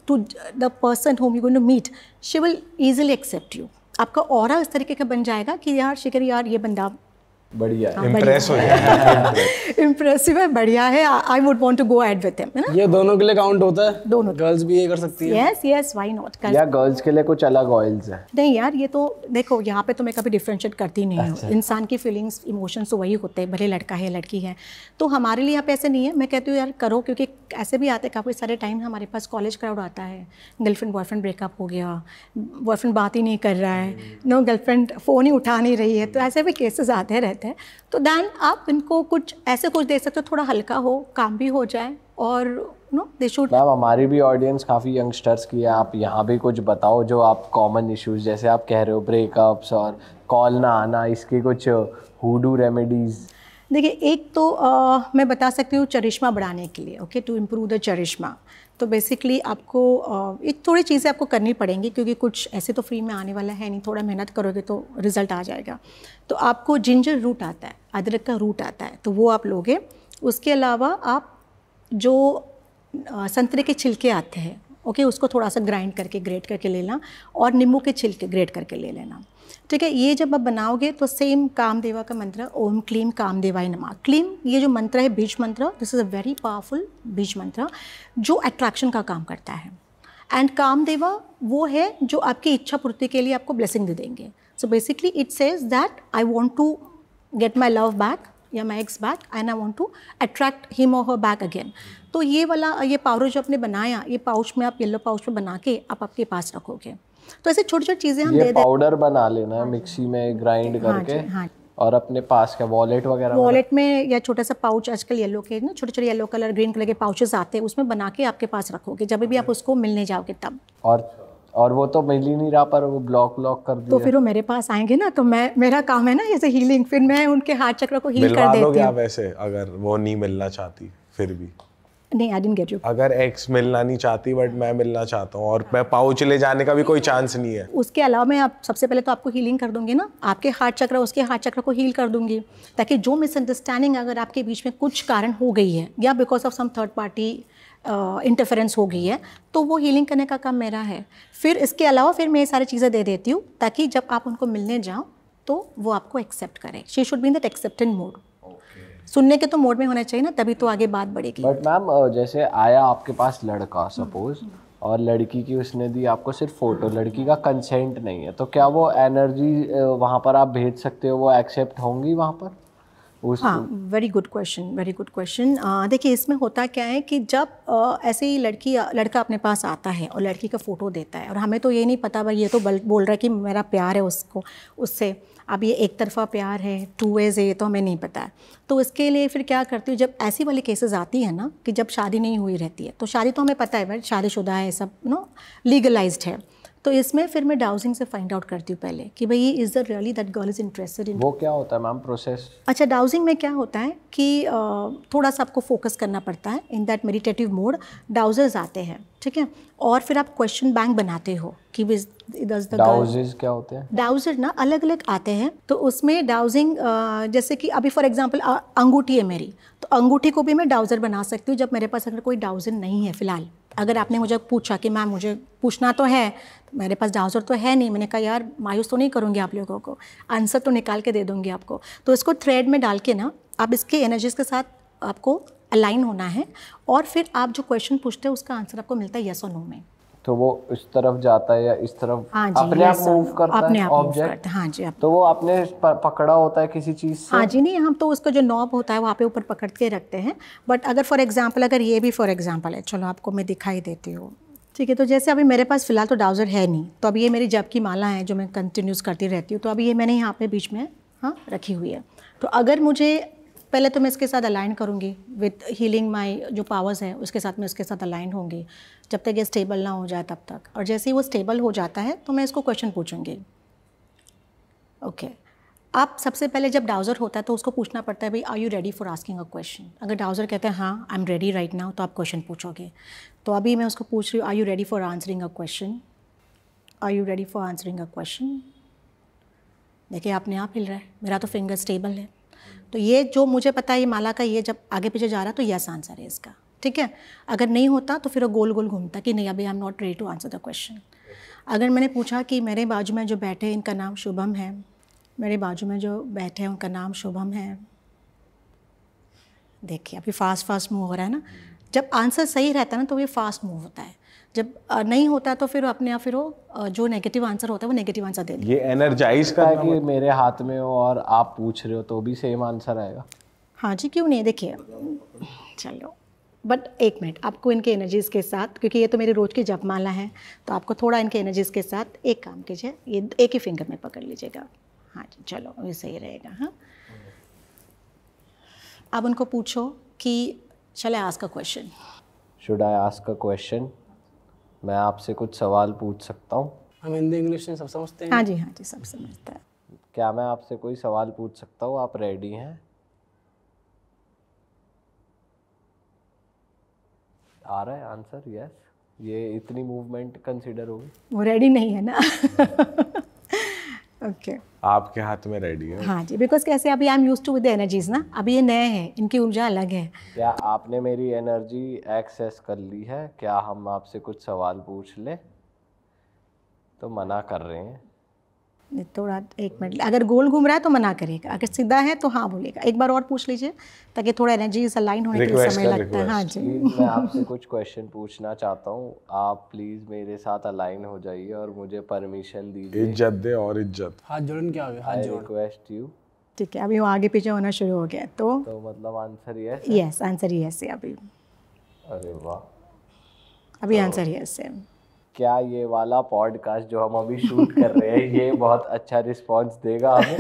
to the person home you going to meet, she will easily accept you. आपका ऑरा इस तरीके का बन जाएगा कि यार शिखर, यार ये बंदा बढ़िया है, इम्प्रेस हो जाए, इम्प्रेसिव है, बढ़िया है, I would want to go ahead with him, है ना। ये दोनों के लिए काउंट होता है, दोनों, गर्ल्स भी ये कर सकती है। Yes yes, why not. या गर्ल्स के लिए कुछ अलग ऑयल्स हैं? नहीं यार, ये तो देखो यहाँ पे तो मैं कभी डिफ्रेंशिएट करती नहीं हूँ। इंसान की फीलिंग्स, इमोशंस तो वही होते हैं, भले लड़का है लड़की है। तो हमारे लिए यहाँ पे ऐसे नहीं है। मैं कहती हूँ यार करो, क्योंकि ऐसे भी आते काफ़ी सारे टाइम हमारे पास कॉलेज क्राउड आता है, गर्लफ्रेंड बॉयफ्रेंड ब्रेकअप हो गया, बॉयफ्रेंड बात ही नहीं कर रहा है, नो गर्लफ्रेंड फ़ोन ही उठा नहीं रही है, तो ऐसे भी केसेस आते रहते हैं। तो दैन आप इनको कुछ ऐसे कुछ दे सकते हो, थोड़ा हल्का हो, काम भी हो जाए, और नो दे शुड। मैम हमारी भी ऑडियंस काफ़ी यंगस्टर्स की है, आप यहाँ भी कुछ बताओ जो आप कॉमन इश्यूज, जैसे आप कह रहे हो ब्रेकअप्स और कॉल ना आना, इसके कुछ हुडू रेमेडीज। देखिए, एक तो मैं बता सकती हूँ चरिश्मा बढ़ाने के लिए, okay, to improve the charisma. तो बेसिकली आपको एक थोड़ी चीज़ें आपको करनी पड़ेंगी, क्योंकि कुछ ऐसे तो फ्री में आने वाला है नहीं, थोड़ा मेहनत करोगे तो रिज़ल्ट आ जाएगा। तो आपको जिंजर रूट आता है, अदरक का रूट आता है, तो वो आप लोगे। उसके अलावा आप जो संतरे के छिलके आते हैं, ओके, उसको थोड़ा सा ग्राइंड करके ग्रेट करके लेना, और नींबू के छिलके ग्रेट करके ले लेना, ठीक है। ये जब आप बनाओगे तो सेम कामदेवा का मंत्र, ओम क्लीम कामदेवाय नमः। क्लीम ये जो मंत्र है, बीज मंत्र, this is a very powerful बीज मंत्र जो अट्रैक्शन का काम करता है। एंड कामदेवा वो है जो आपकी इच्छा पूर्ति के लिए आपको ब्लेसिंग दे देंगे। So basically it says that I want to get my love back या my ex back and I want to attract him और हर बैक अगेन। तो ये वाला ये पाउडर जो आपने बनाया, ये पाउच में आप येलो पाउच में बना के आप आपके पास रखोगे। तो ऐसे छोटी छोटी चीज़ें हम ये पाउडर बना लेना है मिक्सी में ग्राइंड करके, हाँ, और अपने पास का वॉलेट वगैरह वॉलेट में या छोटा सा पाउच, आजकल येलो के ना छोटे छोटे येलो कलर ग्रीन कलर के पाउचेस आते हैं, उसमें बना के आपके पास रखोगे, जब भी आप उसको मिलने जाओगे तब। और वो तो मिल ही नहीं रहा, पर वो ब्लॉक कर दिया। तो फिर वो मेरे पास आएंगे ना, तो मेरा काम है ना जैसे हीलिंग, फिर मैं उनके हार्ट चक्र को हील कर देती हूँ। वैसे अगर वो नहीं मिलना चाहती फिर भी नहीं, आई डिडंट गेट यू। अगर एक्स मिलना नहीं चाहती बट मैं मिलना चाहता हूँ और मैं पाउच ले जाने का भी कोई चांस नहीं है, उसके अलावा मैं आप सबसे पहले तो आपको हीलिंग कर दूंगी ना, आपके हार्ट चक्र उसके हार्ट चक्र को हील कर दूंगी, ताकि जो मिसअंडरस्टैंडिंग अगर आपके बीच में कुछ कारण हो गई है या because of some third party interference हो गई है, तो वो हीलिंग करने का काम मेरा है। फिर इसके अलावा फिर मैं ये सारी चीज़ें दे देती हूँ, ताकि जब आप उनको मिलने जाओ तो वो आपको एक्सेप्ट करें। She should be in that acceptant mode. सुनने के तो मोड में होना चाहिए ना, तभी तो आगे बात बढ़ेगी। बट मैम जैसे आया आपके पास लड़का सपोज, और लड़की की उसने दी आपको सिर्फ फोटो, लड़की का कंसेंट नहीं है, तो क्या वो एनर्जी वहाँ पर आप भेज सकते हो, वो एक्सेप्ट होंगी वहाँ पर? हाँ, very good question, very good question. देखिए, इसमें होता क्या है कि जब ऐसे ही लड़का अपने पास आता है और लड़की का फ़ोटो देता है, और हमें तो ये नहीं पता भाई, ये तो बोल रहा है कि मेरा प्यार है उससे, अब ये एक तरफा प्यार है, टू वेज है, ये तो हमें नहीं पता है। तो इसके लिए फिर क्या करती हूँ, जब ऐसी वाली केसेस आती है ना कि जब शादी नहीं हुई रहती है, तो शादी तो हमें पता है भाई शादीशुदा है, सब लीगलाइज्ड है, तो इसमें फिर मैं डाउजिंग से फाइंड आउट करती हूँ पहले कि भाई is the really that girl is interested in. वो क्या होता है मैम प्रोसेस? अच्छा, डाउजिंग में क्या होता है कि थोड़ा सा आपको फोकस करना पड़ता है, इन दैट मेडिटेटिव मोड डाउजर्स आते हैं, ठीक है, और फिर आप क्वेश्चन बैंक बनाते हो कि डाउजर्स क्या होते हैं? डाउजर ना अलग अलग आते हैं, तो उसमें डाउजिंग जैसे कि अभी फॉर एग्जांपल अंगूठी है मेरी, तो अंगूठी को भी मैं डाउजर बना सकती हूँ जब मेरे पास अगर कोई डाउजर नहीं है फ़िलहाल। अगर आपने मुझे पूछा कि मैम मुझे पूछना तो है, मेरे पास डाउजर तो है नहीं, मैंने कहा यार मायूस तो नहीं करूँगी आप लोगों को, आंसर तो निकाल के दे दूँगी आपको। तो इसको थ्रेड में डाल के ना आप इसके एनर्जीज़ के साथ आपको अलाइन होना है, और फिर आप जो क्वेश्चन पूछते हैं उसका आंसर आपको मिलता है यस और नो में। तो वो इस तरफ जाता है या इस तरफ? हाँ जी, अपने आप मूव करता अपने है आप मूव ऑब्जेक्ट? करता है, हाँ जी। तो वो आपने पकड़ा होता है किसी चीज़ से? हाँ जी, नहीं, हम तो उसका जो नॉब होता है वहाँ पे ऊपर पकड़ के रखते हैं। बट अगर फॉर एग्जांपल, अगर ये भी फॉर एग्जांपल है, चलो आपको मैं दिखाई देती हूँ, ठीक है। तो जैसे अभी मेरे पास फ़िलहाल तो डाउजर है नहीं, तो अभी ये मेरी जप की माला है जो मैं कंटिन्यूस करती रहती हूँ, तो अभी ये मैंने यहाँ पे बीच में रखी हुई है। तो अगर मुझे पहले तो मैं इसके साथ अलाइन करूँगी विद हीलिंग माई जो पावर्स है, उसके साथ मैं इसके साथ अलाइन होंगी जब तक ये स्टेबल ना हो जाए तब तक। और जैसे ही वो स्टेबल हो जाता है तो मैं इसको क्वेश्चन पूछूंगी। ओके, आप सबसे पहले जब डाउजर होता है तो उसको पूछना पड़ता है भाई are you ready for asking a question. अगर डाउजर कहते हैं हाँ I am ready right now, तो आप क्वेश्चन पूछोगे। तो अभी मैं उसको पूछ रही हूँ are you ready for answering a question, are you ready for answering a question. देखिए अपने आप हिल रहा है, मेरा तो फिंगर स्टेबल है। तो ये जो मुझे पता है ये माला का ये जब आगे पीछे जा रहा है तो यस आंसर है इसका, ठीक है। अगर नहीं होता तो फिर वो गोल गोल घूमता कि नहीं अभी I am not ready to answer the question. अगर मैंने पूछा कि मेरे बाजू में जो बैठे हैं इनका नाम शुभम है, मेरे बाजू में जो बैठे हैं उनका नाम शुभम है, देखिए अभी फास्ट मूव हो रहा है ना। जब आंसर सही रहता है ना तो ये फास्ट मूव होता है, जब नहीं होता तो फिर अपने आप फिर वो जो नेगेटिव आंसर होता है वो नेगेटिव आंसर दे देता है। ये एनर्जाइज का है कि मेरे हाथ में हो और आप पूछ रहे हो तो भी सेम आंसर आएगा? हाँ जी, क्यों नहीं। देखिए चलो, बट एक मिनट, आपको इनके एनर्जीज़ के साथ, क्योंकि ये तो मेरी रोज़ की जपमाला है, तो आपको थोड़ा इनके एनर्जीज़ के साथ एक काम कीजिए, ये एक ही फिंगर में पकड़ लीजिएगा। हाँ जी, चलो ये सही रहेगा। हाँ, अब उनको पूछो कि shall I ask a question. Should I ask a question? मैं आपसे कुछ सवाल पूछ सकता हूँ? हम हिंदी इंग्लिश में सब समझते हैं। हाँ जी, सब समझता है। क्या मैं आपसे कोई सवाल पूछ सकता हूँ? आप रेडी हैं? आ रहा है आंसर? यस। ये इतनी मूवमेंट कंसिडर होगी? वो रेडी नहीं है ना। ओके आपके हाथ में रेडी है। हाँ जी, बिकॉज कैसे अभी I am used to with the energies ना, अभी ये नए हैं, इनकी ऊर्जा अलग है। क्या आपने मेरी एनर्जी एक्सेस कर ली है? क्या हम आपसे कुछ सवाल पूछ लें? तो मना कर रहे हैं। थोड़ा 1 मिनट, अगर गोल घूम रहा है तो मना करिएगा, अगर सीधा है तो हाँ बोलिएगा। एक बार और पूछ लीजिए ताकि थोड़ा एनर्जी अलाइन होने के लिए समय लगता है। हाँ जी प्लीज मैं आपसे कुछ क्वेश्चन पूछना चाहता हूँ, आप प्लीज मेरे साथ अलाइन हो जाइए और मुझे परमिशन दीजिए। इज्जत दे और इज्जत। हाथ जोड़न क्या आ गया? हाथ आई जोड़। Request you. ठीक है, अभी वो आगे पीछे होना शुरू हो गया तो मतलब answer yes? Yes, answer yes है अभी। अरे वाह, अभी आंसर यस है। क्या ये वाला पॉडकास्ट जो हम अभी शूट कर रहे हैं ये बहुत अच्छा रिस्पांस देगा हमें?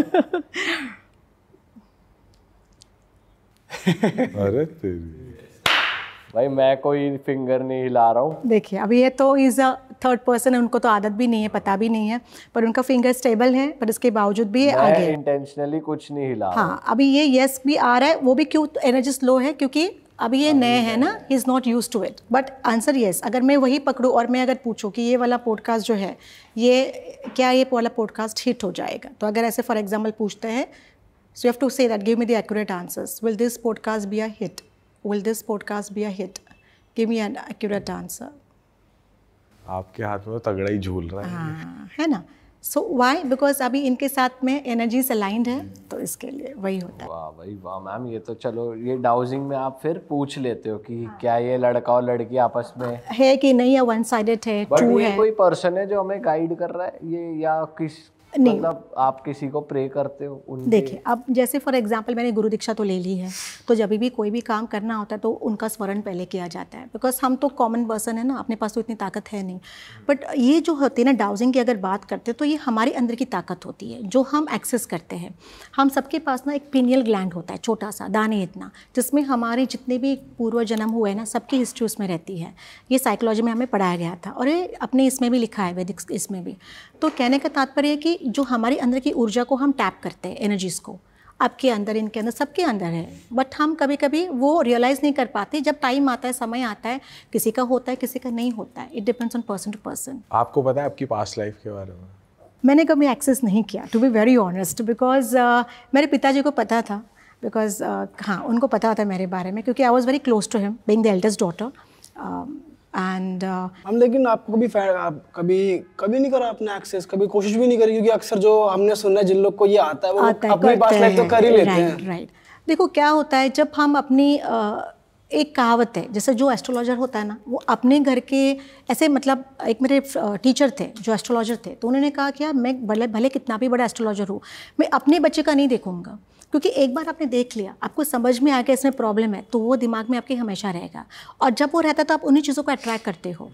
अरे तेरी भाई मैं कोई फिंगर नहीं हिला रहा हूँ। देखिए अभी ये तो इज़ अ थर्ड पर्सन है, उनको तो आदत भी नहीं है, पता भी नहीं है, पर उनका फिंगर स्टेबल है, पर इसके बावजूद भी ये आगे मैं है। इंटेंशनली कुछ नहीं हिला रहा हूँ। हाँ, अभी ये यस भी आ रहा है, वो भी क्यों एनर्जी स्लो है, क्योंकि अभी ये नए हैं ना, he is not use to it. But answer yes. अगर मैं वही पकड़ूँ और मैं अगर पूछूँ कि ये वाला पॉडकास्ट जो है ये क्या ये वाला पॉडकास्ट हिट हो जाएगा, तो अगर ऐसे फॉर एग्जाम्पल पूछते हैं, so you have to say that, give me the accurate answers. Will this podcast be a hit? Will this podcast be a hit? Give me an accurate answer. आपके हाथ में तो तगड़ा ही झूल रहा है। हाँ, है ना। सो वाई? बिकॉज अभी इनके साथ में एनर्जीज अलाइंड है, तो इसके लिए वही होता है। वाह भाई वाह मैम, ये तो चलो ये डाउजिंग में आप फिर पूछ लेते हो कि क्या ये लड़का और लड़की आपस में है कि नहीं, या वन साइडेड है, बट ट्रू ये है। कोई पर्सन है जो हमें गाइड कर रहा है ये, या किस नहीं। मतलब आप किसी को प्रे करते हो उनके? देखिए अब जैसे फॉर एग्जांपल मैंने गुरु दीक्षा तो ले ली है, तो जब भी कोई भी काम करना होता है तो उनका स्मरण पहले किया जाता है, बिकॉज हम तो कॉमन पर्सन है ना, अपने पास तो इतनी ताकत है नहीं। बट ये जो होती है ना डाउजिंग की अगर बात करते हैं, तो ये हमारे अंदर की ताकत होती है जो हम एक्सेस करते हैं। हम सबके पास ना एक पीनियल ग्लैंड होता है, छोटा सा दाने इतना, जिसमें हमारे जितने भी पूर्व जन्म हुए ना सबकी हिस्ट्री उसमें रहती है। ये साइकोलॉजी में हमें पढ़ाया गया था और ये अपने इसमें भी लिखा है, वैदिक इसमें भी। तो कहने का तात्पर्य है कि जो हमारे अंदर की ऊर्जा को हम टैप करते हैं, एनर्जीज को, आपके अंदर, इनके अंदर, सबके अंदर है, बट हम कभी कभी वो रियलाइज़ नहीं कर पाते। जब टाइम आता है, समय आता है, किसी का होता है, किसी का नहीं होता है। It depends on person to person. आपको पता है आपकी पास्ट लाइफ के बारे में? मैंने कभी एक्सेस नहीं किया, to be very honest, because मेरे पिताजी को पता था, बिकॉज हाँ उनको पता था मेरे बारे में, क्योंकि I was very close to him being the eldest daughter. And हम लेकिन आपको आप कभी नहीं करा अपना एक्सेस, कभी कोशिश भी नहीं करी? क्योंकि अक्सर जो हमने सुना है जिन लोग को ये आता है वो अपनी पास्ट लाइफ तो कर ही लेते हैं। राइट। देखो क्या होता है, जब हम अपनी एक कहावत है, जैसे जो एस्ट्रोलॉजर होता है ना, वो अपने घर के ऐसे, मतलब एक मेरे टीचर थे जो एस्ट्रोलॉजर थे, तो उन्होंने कहा कि यार मैं भले कितना भी बड़ा एस्ट्रोलॉजर हूँ, मैं अपने बच्चे का नहीं देखूंगा, क्योंकि एक बार आपने देख लिया, आपको समझ में आ गया इसमें प्रॉब्लम है, तो वो दिमाग में आपके हमेशा रहेगा, और जब वो रहता है तो आप उन्हीं चीज़ों को अट्रैक्ट करते हो।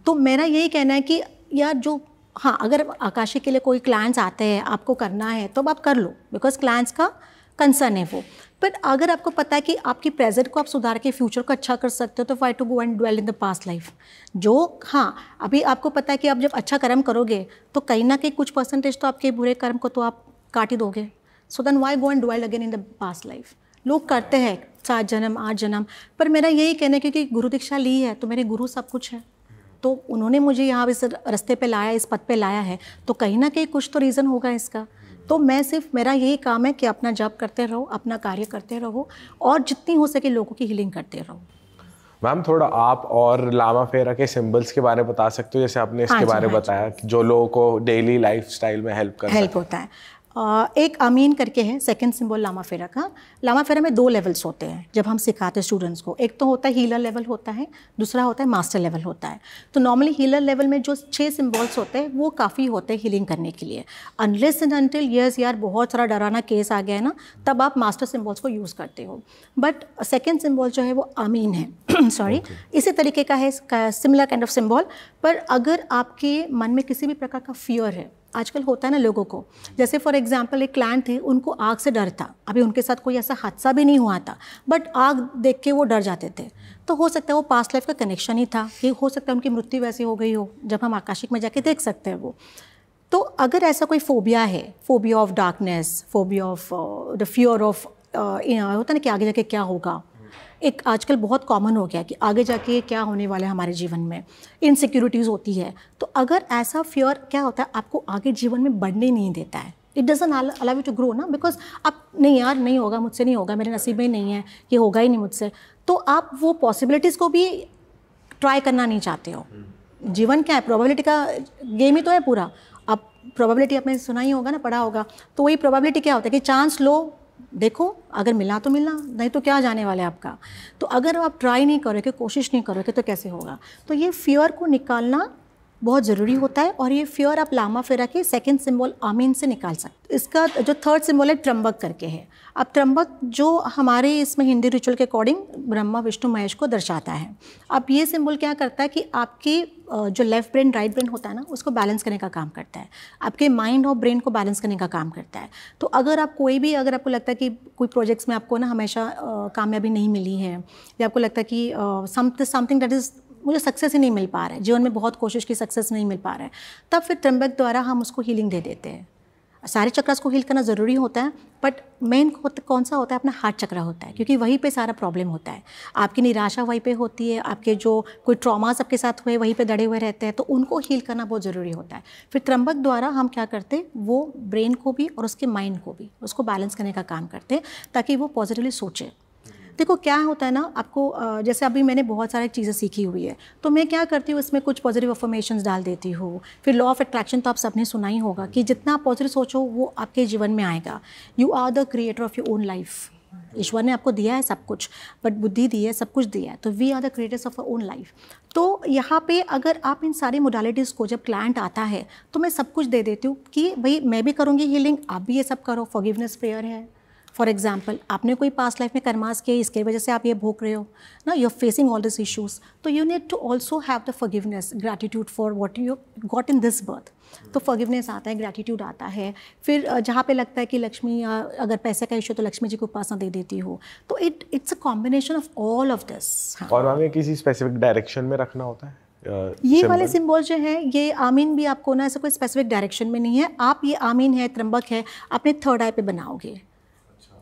तो मेरा यही कहना है कि यार जो, हाँ अगर आकाशी के लिए कोई क्लाइंट्स आते हैं, आपको करना है तो आप कर लो, बिकॉज क्लाइंट्स का कंसर्न है वो। बट अगर आपको पता है कि आपकी प्रेजेंट को आप सुधार के फ्यूचर को अच्छा कर सकते हो, तो why to go and dwell in the past life. जो हाँ अभी आपको पता है कि आप जब अच्छा कर्म करोगे तो कहीं ना कहीं कुछ परसेंटेज तो आपके बुरे कर्म को तो आप काट ही दोगे। So then why go and dwell again in the past life. लोग करते हैं 7 जन्म 8 जन्म, पर मेरा यही कहना है क्योंकि गुरु दीक्षा ली है तो मेरे गुरु सब कुछ है, तो उन्होंने मुझे यहाँ इस रास्ते पे लाया, इस पद पे लाया है, तो कहीं ना कहीं कुछ तो रीज़न होगा इसका। तो मैं सिर्फ, मेरा यही काम है कि अपना जप करते रहो, अपना कार्य करते रहो, और जितनी हो सके लोगों की हीलिंग करते रहो। मैम थोड़ा आप और लामा फेरा के सिंबल्स के बारे में बता सकते हो, जैसे आपने इसके बारे में बताया कि जो लोगों को डेली लाइफस्टाइल में हेल्प होता है। एक अमीन करके है सेकंड सिंबल लामा फेरा का। लामा फेरा में 2 लेवल्स होते हैं जब हम सिखाते हैं स्टूडेंट्स को। एक तो होता है हीलर लेवल होता है, दूसरा होता है मास्टर लेवल होता है। तो नॉर्मली हीलर लेवल में जो 6 सिंबल्स होते हैं वो काफ़ी होते हैं हीलिंग करने के लिए, अनलेस एंड अनटिल यस यार बहुत सारा डराना केस आ गया है ना, तब आप मास्टर सिंबल्स को यूज़ करते हो। बट सेकेंड सिंबल जो है वो अमीन है सॉरी इसी तरीके का है, सिमिलर काइंड ऑफ सिंबल। पर अगर आपके मन में किसी भी प्रकार का फियर है, आजकल होता है ना लोगों को, जैसे फॉर एग्जांपल एक क्लाइंट थे, उनको आग से डर था, अभी उनके साथ कोई ऐसा हादसा भी नहीं हुआ था, बट आग देख के वो डर जाते थे। तो हो सकता है वो पास्ट लाइफ का कनेक्शन ही था, कि हो सकता है उनकी मृत्यु वैसी हो गई हो, जब हम आकाशिक में जाके देख सकते हैं वो। तो अगर ऐसा कोई फोबिया है, phobia of darkness, phobia of the fear of होता है ना कि आगे जाके क्या होगा, एक आजकल बहुत कॉमन हो गया कि आगे जाके क्या होने वाला है हमारे जीवन में, इनसिक्योरिटीज़ होती है। तो अगर ऐसा फियर क्या होता है, आपको आगे जीवन में बढ़ने नहीं देता है। It doesn't allow you to grow ना, बिकॉज आप नहीं यार नहीं होगा, मुझसे नहीं होगा, मेरे नसीब में नहीं है, ये होगा ही नहीं मुझसे, तो आप वो पॉसिबिलिटीज़ को भी ट्राई करना नहीं चाहते हो। जीवन क्या है, प्रोबेबिलिटी का गेम ही तो है पूरा। अब प्रोबेबिलिटी आपने सुना ही होगा ना, पढ़ा होगा, तो वही प्रोबेबिलिटी क्या होता है कि चांस लो, देखो अगर मिला तो मिला, नहीं तो क्या जाने वाला है आपका। तो अगर आप ट्राई नहीं करोगे, कोशिश नहीं करोगे, तो कैसे होगा। तो ये फियर को निकालना बहुत ज़रूरी होता है, और ये फियर आप लामा फेरा के सेकंड सिंबल आमीन से निकाल सकते। इसका जो थर्ड सिंबल है ट्रम्बक करके है। अब ट्रम्बक जो हमारे इसमें हिंदी रिचुअल के अकॉर्डिंग ब्रह्मा विष्णु महेश को दर्शाता है। अब ये सिंबल क्या करता है कि आपकी जो लेफ्ट ब्रेन राइट ब्रेन होता है ना, उसको बैलेंस करने का काम करता है, आपके माइंड और ब्रेन को बैलेंस करने का काम करता है। तो अगर आप कोई भी, अगर आपको लगता है कि कोई प्रोजेक्ट्स में आपको ना हमेशा कामयाबी नहीं मिली है, या आपको लगता है कि समथिंग दैट इज़ मुझे सक्सेस ही नहीं मिल पा रहा है, जीवन में बहुत कोशिश की सक्सेस नहीं मिल पा रहा है, तब फिर त्र्यंबक द्वारा हम उसको हीलिंग दे देते हैं। सारे चक्रास को हील करना ज़रूरी होता है, बट मेन कौन सा होता है, अपना हार्ट चक्रा होता है, क्योंकि वहीं पे सारा प्रॉब्लम होता है। आपकी निराशा वहीं पे होती है, आपके जो कोई ट्रॉमास आपके साथ हुए वहीं पे दड़े हुए रहते हैं, तो उनको हील करना बहुत ज़रूरी होता है। फिर त्र्यंबक द्वारा हम क्या करते हैं, वो ब्रेन को भी और उसके माइंड को भी, उसको बैलेंस करने का काम करते हैं, ताकि वो पॉजिटिवली सोचे। देखो क्या होता है ना, आपको जैसे अभी मैंने बहुत सारी चीज़ें सीखी हुई है, तो मैं क्या करती हूँ, इसमें कुछ पॉजिटिव अफर्मेशंस डाल देती हूँ। फिर लॉ ऑफ अट्रैक्शन तो आप सबने सुना ही होगा कि जितना आप पॉजिटिव सोचो वो आपके जीवन में आएगा। You are the creator of your own life. ईश्वर ने आपको दिया है सब कुछ, बट बुद्धि दी है, सब कुछ दिया है, तो we are the creators of our own life. तो यहाँ पे अगर आप इन सारी मोडालिटीज़ को, जब क्लाइंट आता है तो मैं सब कुछ दे देती हूँ कि भाई मैं भी करूँगी हीलिंग, आप भी ये सब करो। फॉरगिवनेस प्रेयर है, फॉर एग्जाम्पल आपने कोई पास्ट लाइफ में कर्मास किए, इसके वजह से आप ये भोग रहे हो ना, you are facing all this issues, तो you need to also have the forgiveness, gratitude for what you got in this birth. तो फॉरगिवनेस आता है, ग्रैटिट्यूड आता है। फिर जहाँ पे लगता है कि लक्ष्मी, अगर पैसे का इशू तो लक्ष्मी जी को उपासना दे देती हो। तो it's a combination of all of this. और हमें किसी स्पेसिफिक डायरेक्शन में रखना होता है ये वाले सिंबल जो है, ये आमीन भी आपको ना ऐसा कोई स्पेसिफिक डायरेक्शन में नहीं है। आप ये आमीन है, त्र्यंबक है, अपने थर्ड आई पे बनाओगे,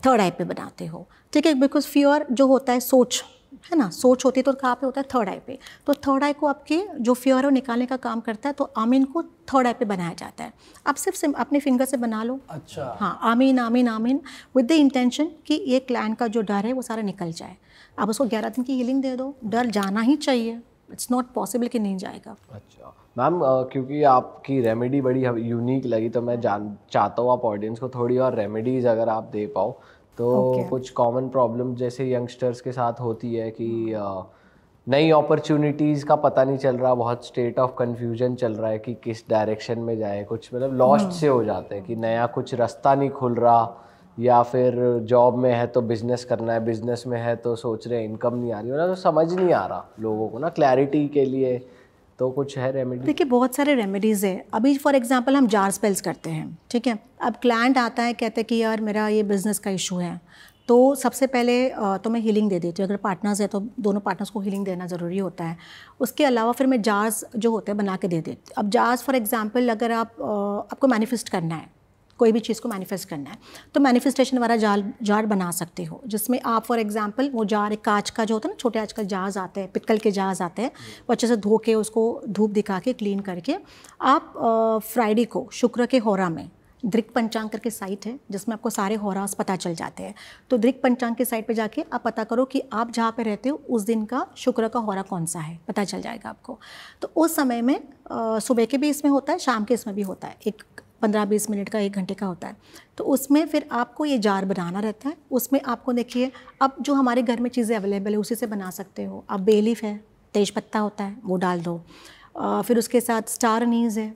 थर्ड आई पे बनाते हो, ठीक है। बिकॉज फियर जो होता है, सोच है ना, सोच होती है तो कहाँ पे होता है, थर्ड आई पे। तो थर्ड आई को आपके जो फियर है वो निकालने का काम करता है, तो आमीन को थर्ड आई पे बनाया जाता है। आप सिर्फ अपने फिंगर से बना लो। अच्छा। हाँ, आमीन आमीन आमीन, विद द इंटेंशन कि ये क्लाइंट का जो डर है वो सारा निकल जाए। आप उसको 11 दिन की हीलिंग दे दो, डर जाना ही चाहिए। इट्स नॉट पॉसिबल कि नहीं जाएगा। अच्छा मैम, क्योंकि आपकी रेमेडी बड़ी यूनिक लगी, तो मैं चाहता हूँ आप ऑडियंस को थोड़ी और रेमेडीज़ अगर आप दे पाओ तो। कुछ कॉमन प्रॉब्लम जैसे यंगस्टर्स के साथ होती है कि नई अपॉर्चुनिटीज़ का पता नहीं चल रहा, बहुत स्टेट ऑफ कन्फ्यूजन चल रहा है कि किस डायरेक्शन में जाए, कुछ मतलब लॉस्ट से हो जाते हैं कि नया कुछ रास्ता नहीं खुल रहा, या फिर जॉब में है तो बिज़नेस करना है, बिज़नेस में है तो सोच रहे हैं इनकम नहीं आ रही, मतलब तो समझ नहीं आ रहा लोगों को ना क्लैरिटी के लिए, तो कुछ है रेमेडी? देखिए बहुत सारे रेमेडीज़ है। अभी फॉर एग्जांपल हम जार स्पेल्स करते हैं, ठीक है। अब क्लाइंट आता है, कहते हैं कि यार मेरा ये बिज़नेस का इशू है, तो सबसे पहले तो मैं हीलिंग दे देती हूँ। अगर पार्टनर्स है तो दोनों पार्टनर्स को हीलिंग देना ज़रूरी होता है। उसके अलावा फिर मैं जार्स जो होते हैं बना के दे देती हूँ। अब जार्स फॉर एग्जांपल अगर आपको मैनिफेस्ट करना है, कोई भी चीज़ को मैनिफेस्ट करना है, तो मैनिफेस्टेशन वाला जार बना सकते हो, जिसमें आप फॉर एग्जांपल वो जार, एक कांच का जो होता है ना, छोटे आजकल जार्स आते हैं, पित्तल के जार्स आते हैं, वो अच्छे से धो के उसको धूप दिखा के क्लीन करके आप फ्राइडे को शुक्र के होरा में, दृक पंचांग करके साइट है जिसमें आपको सारे होरास पता चल जाते हैं। तो दृक पंचांग के साइट पे जाके आप पता करो कि आप जहाँ पे रहते हो उस दिन का शुक्र का होरा कौन सा है, पता चल जाएगा आपको। तो उस समय में सुबह के भी इसमें होता है, शाम के इसमें भी होता है, एक 15-20 मिनट का, 1 घंटे का होता है। तो उसमें फिर आपको ये जार बनाना रहता है। उसमें आपको देखिए, अब जो हमारे घर में चीज़ें अवेलेबल है उसी से बना सकते हो। अब बे लीफ है, तेज पत्ता होता है, वो डाल दो। फिर उसके साथ स्टार अनीस है,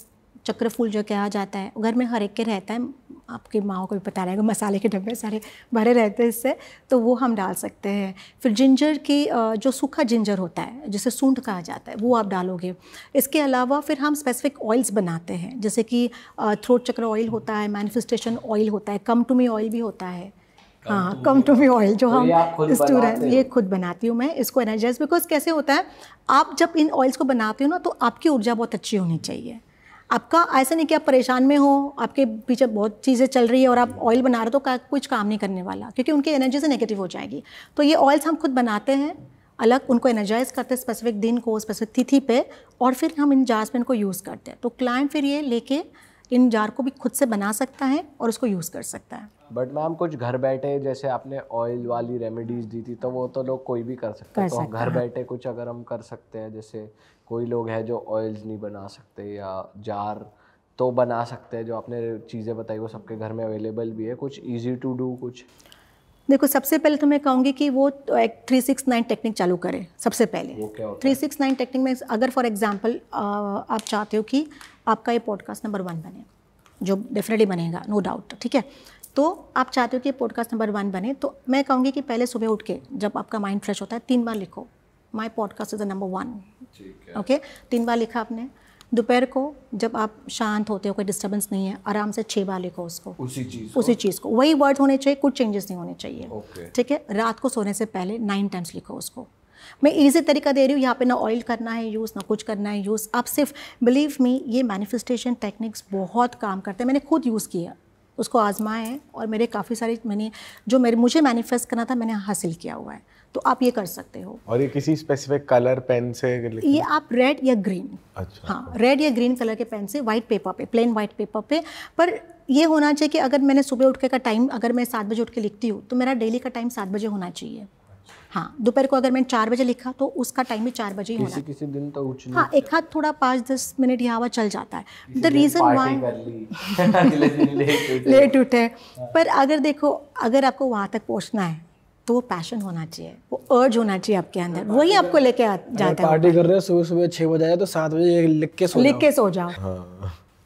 चक्र फूल जो कहा जाता है, घर में हर एक के रहता है, आपकी माँ को भी पता रहेगा, मसाले के डब्बे सारे भरे रहते हैं इससे, तो वो हम डाल सकते हैं। फिर जिंजर की जो सूखा जिंजर होता है जिसे सूंठ कहा जाता है, वो आप डालोगे। इसके अलावा फिर हम स्पेसिफिक ऑयल्स बनाते हैं, जैसे कि थ्रोट चक्र ऑयल होता है, मैनिफेस्टेशन ऑयल होता है, कम टू मी ऑयल भी होता है। हाँ, कम टू मी ऑयल जो हम स्टूडेंट, ये खुद बनाती हूँ मैं इसको एनर्जाइज। बिकॉज कैसे होता है, आप जब इन ऑयल्स को बनाते हो ना, तो आपकी ऊर्जा बहुत अच्छी होनी चाहिए। आपका ऐसा नहीं कि आप परेशान में हो, आपके पीछे बहुत चीज़ें चल रही है और आप ऑयल बना रहे हो तो कुछ काम नहीं करने वाला, क्योंकि उनकी एनर्जी से नेगेटिव हो जाएगी। तो ये ऑयल्स हम खुद बनाते हैं, अलग उनको एनर्जाइज करते हैं स्पेसिफिक दिन को, स्पेसिफिक तिथि पे, और फिर हम इन जार्स में इनको यूज़ करते हैं। तो क्लाइंट फिर ये लेके इन जार को भी खुद से बना सकता है और उसको यूज़ कर सकता है। बट मैम कुछ घर बैठे, जैसे आपने ऑयल वाली रेमेडीज दी थी, तो वो तो लोग कोई भी कर सकते हैं, तो घर बैठे कुछ अगर हम कर सकते हैं, जैसे कोई लोग हैं जो ऑयल्स नहीं बना सकते या जार तो बना सकते हैं, जो आपने चीज़ें बताई वो सबके घर में अवेलेबल भी है, कुछ ईजी टू डू कुछ? देखो, सबसे पहले तो मैं कहूँगी कि वो एक 369 टेक्निक चालू करें सबसे पहले। वो क्या होता है? 369 टेक्निक में अगर फॉर एग्जांपल आप चाहते हो कि आपका ये पॉडकास्ट नंबर 1 बने, जो डेफिनेटली बनेगा, नो डाउट, ठीक है, तो आप चाहते हो कि पॉडकास्ट नंबर 1 बने, तो मैं कहूँगी कि पहले सुबह उठ के जब आपका माइंड फ्रेश होता है 3 बार लिखो, my podcast is the number 1। Okay, 3 बार लिखा आपने। दोपहर को जब आप शांत होते हो, कोई डिस्टर्बेंस नहीं है, आराम से 6 बार लिखो उसको, उसी चीज़ को, वही वर्ड होने चाहिए, कुछ चेंजेस नहीं होने चाहिए, ठीक है। रात को सोने से पहले 9 टाइम्स लिखो उसको। मैं ईजी तरीका दे रही हूँ, यहाँ पे ना ऑयल करना है यूज़, ना कुछ करना है यूज़, आप सिर्फ बिलीव मी, ये मैनिफेस्टेशन टेक्निक्स बहुत काम करते हैं। मैंने खुद यूज़ किया, उसको आजमाया है, और मेरे काफ़ी सारे मुझे मैनिफेस्ट करना था मैंने हासिल किया हुआ है। तो आप ये कर सकते हो। और ये किसी स्पेसिफिक कलर पेन से ये आप रेड या ग्रीन, अच्छा, हाँ, रेड या ग्रीन कलर के पेन से वाइट पेपर पे, प्लेन वाइट पेपर पे, पर ये होना चाहिए कि अगर मैंने सुबह उठ के का टाइम, अगर मैं 7 बजे उठ के लिखती हूँ तो मेरा डेली का टाइम 7 बजे होना चाहिए। हाँ, दोपहर को अगर मैंने 4 बजे लिखा तो उसका टाइम भी 4 बजे ही होना। किसी दिन तो उठ, हाँ, एक हाथ थोड़ा 5-10 मिनट यहाँ चल जाता है। द रीज़न वाई लेट उठे, पर अगर देखो, अगर आपको वहाँ तक पहुँचना है तो वो पैशन होना चाहिए, वो अर्ज होना चाहिए आपके अंदर, वही आपको लेके जाता है। पार्टी कर रहे हो, सुबह 6 बजे तो 7 बजे लिख के सो जाओ।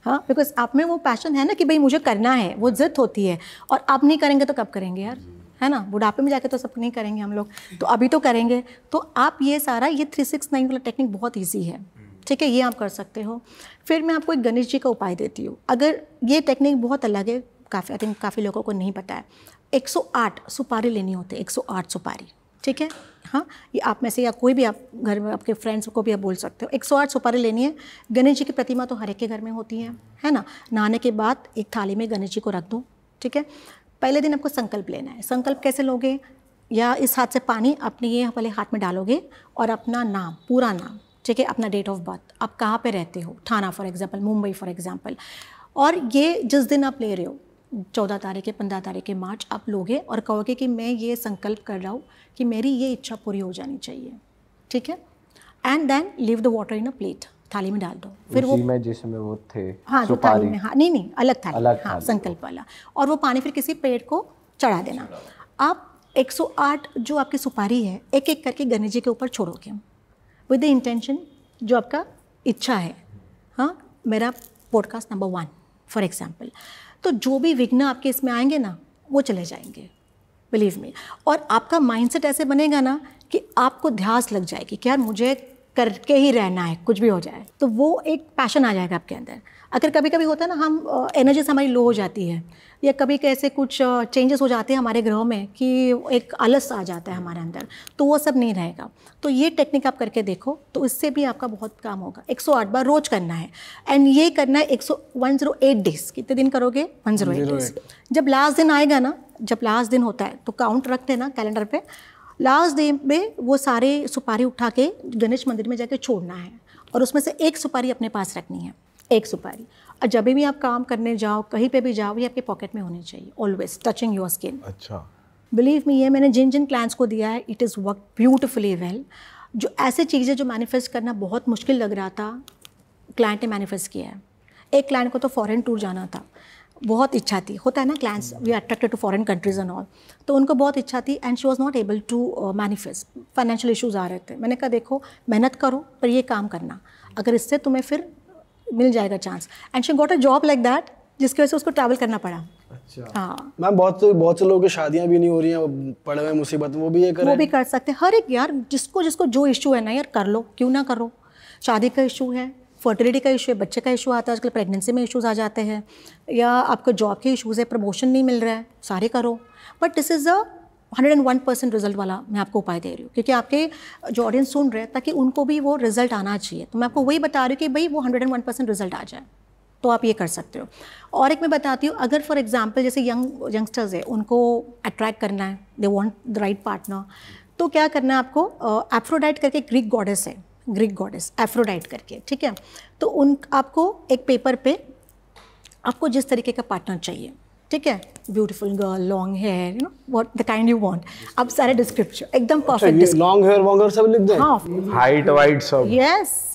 हाँ, बिकॉज आप में वो पैशन है ना कि भाई मुझे करना है, वो जिद होती है, और आप नहीं करेंगे तो कब करेंगे यार, है ना। बुढ़ापे में जाके तो सब नहीं करेंगे हम लोग, तो अभी तो करेंगे। तो आप ये 369 वाला टेक्निक बहुत ईजी है, ठीक है, ये आप कर सकते हो। फिर मैं आपको एक गणेश जी का उपाय देती हूँ। अगर ये टेक्निक बहुत अलग है, आई थिंक काफ़ी लोगों को नहीं पता है। 108 सुपारी लेनी होती है, 108 सुपारी, ठीक है। हाँ, ये आप में से या कोई भी आप घर में आपके फ्रेंड्स को भी आप बोल सकते हो। 108 सुपारी लेनी है। गणेश जी की प्रतिमा तो हर एक के घर में होती है ना। नहाने के बाद एक थाली में गणेश जी को रख दो, ठीक है। पहले दिन आपको संकल्प लेना है। संकल्प कैसे लोगे? या इस हाथ से पानी अपने ये वाले हाथ में डालोगे और अपना नाम, पूरा नाम, ठीक है, अपना डेट ऑफ बर्थ, आप कहाँ पे रहते हो, थाना for example, Mumbai for example, और ये जिस दिन आप ले रहे हो, 14 तारीख, 15 तारीख मार्च, आप लोगे और कहोगे कि मैं ये संकल्प कर रहा हूँ कि मेरी ये इच्छा पूरी हो जानी चाहिए, ठीक है। And then leave the water in a plate, थाली में डाल दो। फिर वो में जिसमें वो थे, हाँ, जो थाली में, हाँ, नहीं, अलग थाली, हाँ, संकल्प वाला, और वो पानी फिर किसी पेड़ को चढ़ा देना। आप 108 जो आपकी सुपारी है, एक एक करके गणेश जी के ऊपर छोड़ोगे विद द इंटेंशन, जो आपका इच्छा है। हाँ, मेरा पॉडकास्ट नंबर 1 फॉर एग्जाम्पल, तो जो भी विघ्न आपके इसमें आएंगे ना, वो चले जाएंगे, बिलीव मी। और आपका माइंडसेट ऐसे बनेगा ना कि आपको ध्यास लग जाएगी कि यार मुझे करके ही रहना है, कुछ भी हो जाए, तो वो एक पैशन आ जाएगा आपके अंदर। अगर कभी कभी होता है ना, हम एनर्जी से हमारी लो हो जाती है, या कभी कैसे कुछ चेंजेस हो जाते हैं हमारे ग्रहों में कि एक आलस आ जाता है हमारे अंदर, तो वो सब नहीं रहेगा। तो ये टेक्निक आप करके देखो, तो इससे भी आपका बहुत काम होगा। 108 बार रोज करना है, एंड ये करना है 108 डेज। कितने दिन करोगे? 108 डेज। जब लास्ट दिन आएगा ना, जब लास्ट दिन होता है तो काउंट रख देना कैलेंडर पे। लास्ट डे में वो सारे सुपारी उठा के गणेश मंदिर में जाके छोड़ना है, और उसमें से एक सुपारी अपने पास रखनी है, एक सुपारी। और जब भी आप काम करने जाओ, कहीं पे भी जाओ, ये आपके पॉकेट में होनी चाहिए, ऑलवेज टचिंग योर स्किन। अच्छा, बिलीव मी, ये मैंने जिन क्लाइंट्स को दिया है, it is work beautifully well. जो ऐसे चीज़ें जो मैनिफेस्ट करना बहुत मुश्किल लग रहा था, क्लाइंट ने मैनिफेस्ट किया है। एक क्लाइंट को तो फॉरेन टूर जाना था, बहुत इच्छा थी, होता है ना, clients we are attracted to foreign countries and all, तो उनको बहुत इच्छा थी, and she was not able to manifest. Financial issues आ रहे थे। मैंने कहा देखो, मेहनत करो, पर ये काम करना, अगर इससे तुम्हें फिर मिल जाएगा chance. And she got a job like that, जिसकी वजह से उसको ट्रैवल करना पड़ा। अच्छा, हाँ मैम, बहुत से लोगों की शादियां भी नहीं हो रही हैं, पड़े हुए मुसीबत, वो भी ये करें, वो भी कर सकते हैं। हर एक यार, जिसको जो इशू है ना यार, कर लो, क्यों ना करो। शादी का इशू है, फर्टिलिटी का इशू है, बच्चे का इशू आता है आजकल, प्रेगनेंसी में इश्यूज आ जाते हैं, या आपको जॉब के इश्यूज है, प्रमोशन नहीं मिल रहा है, सारे करो। But this is a 101% result वाला मैं आपको उपाय दे रही हूँ, क्योंकि आपके जो ऑडियंस सुन रहे हैं, ताकि उनको भी वो रिजल्ट आना चाहिए। तो मैं आपको वही बता रही हूँ कि भाई वो 101% रिजल्ट आ जाए। तो आप ये कर सकते हो। और एक मैं बताती हूँ, अगर फॉर एग्जांपल जैसे यंगस्टर्स है, उनको अट्रैक्ट करना है, they want the right partner, तो क्या करना है आपको, एफ्रोडाइट करके ग्रीक गॉडेस है, ग्रीक गॉडेस एफ्रोडाइट करके, ठीक है। तो उन आपको एक पेपर पे आपको जिस तरीके का पार्टनर चाहिए, ठीक है, beautiful girl, long hair, you know what the kind you want, आप सारे डिस्क्रिप्शन एकदम परफेक्ट, लॉन्ग हेयर वॉन्गर सब लिख दें, हाँ, हाइट वाइट सब,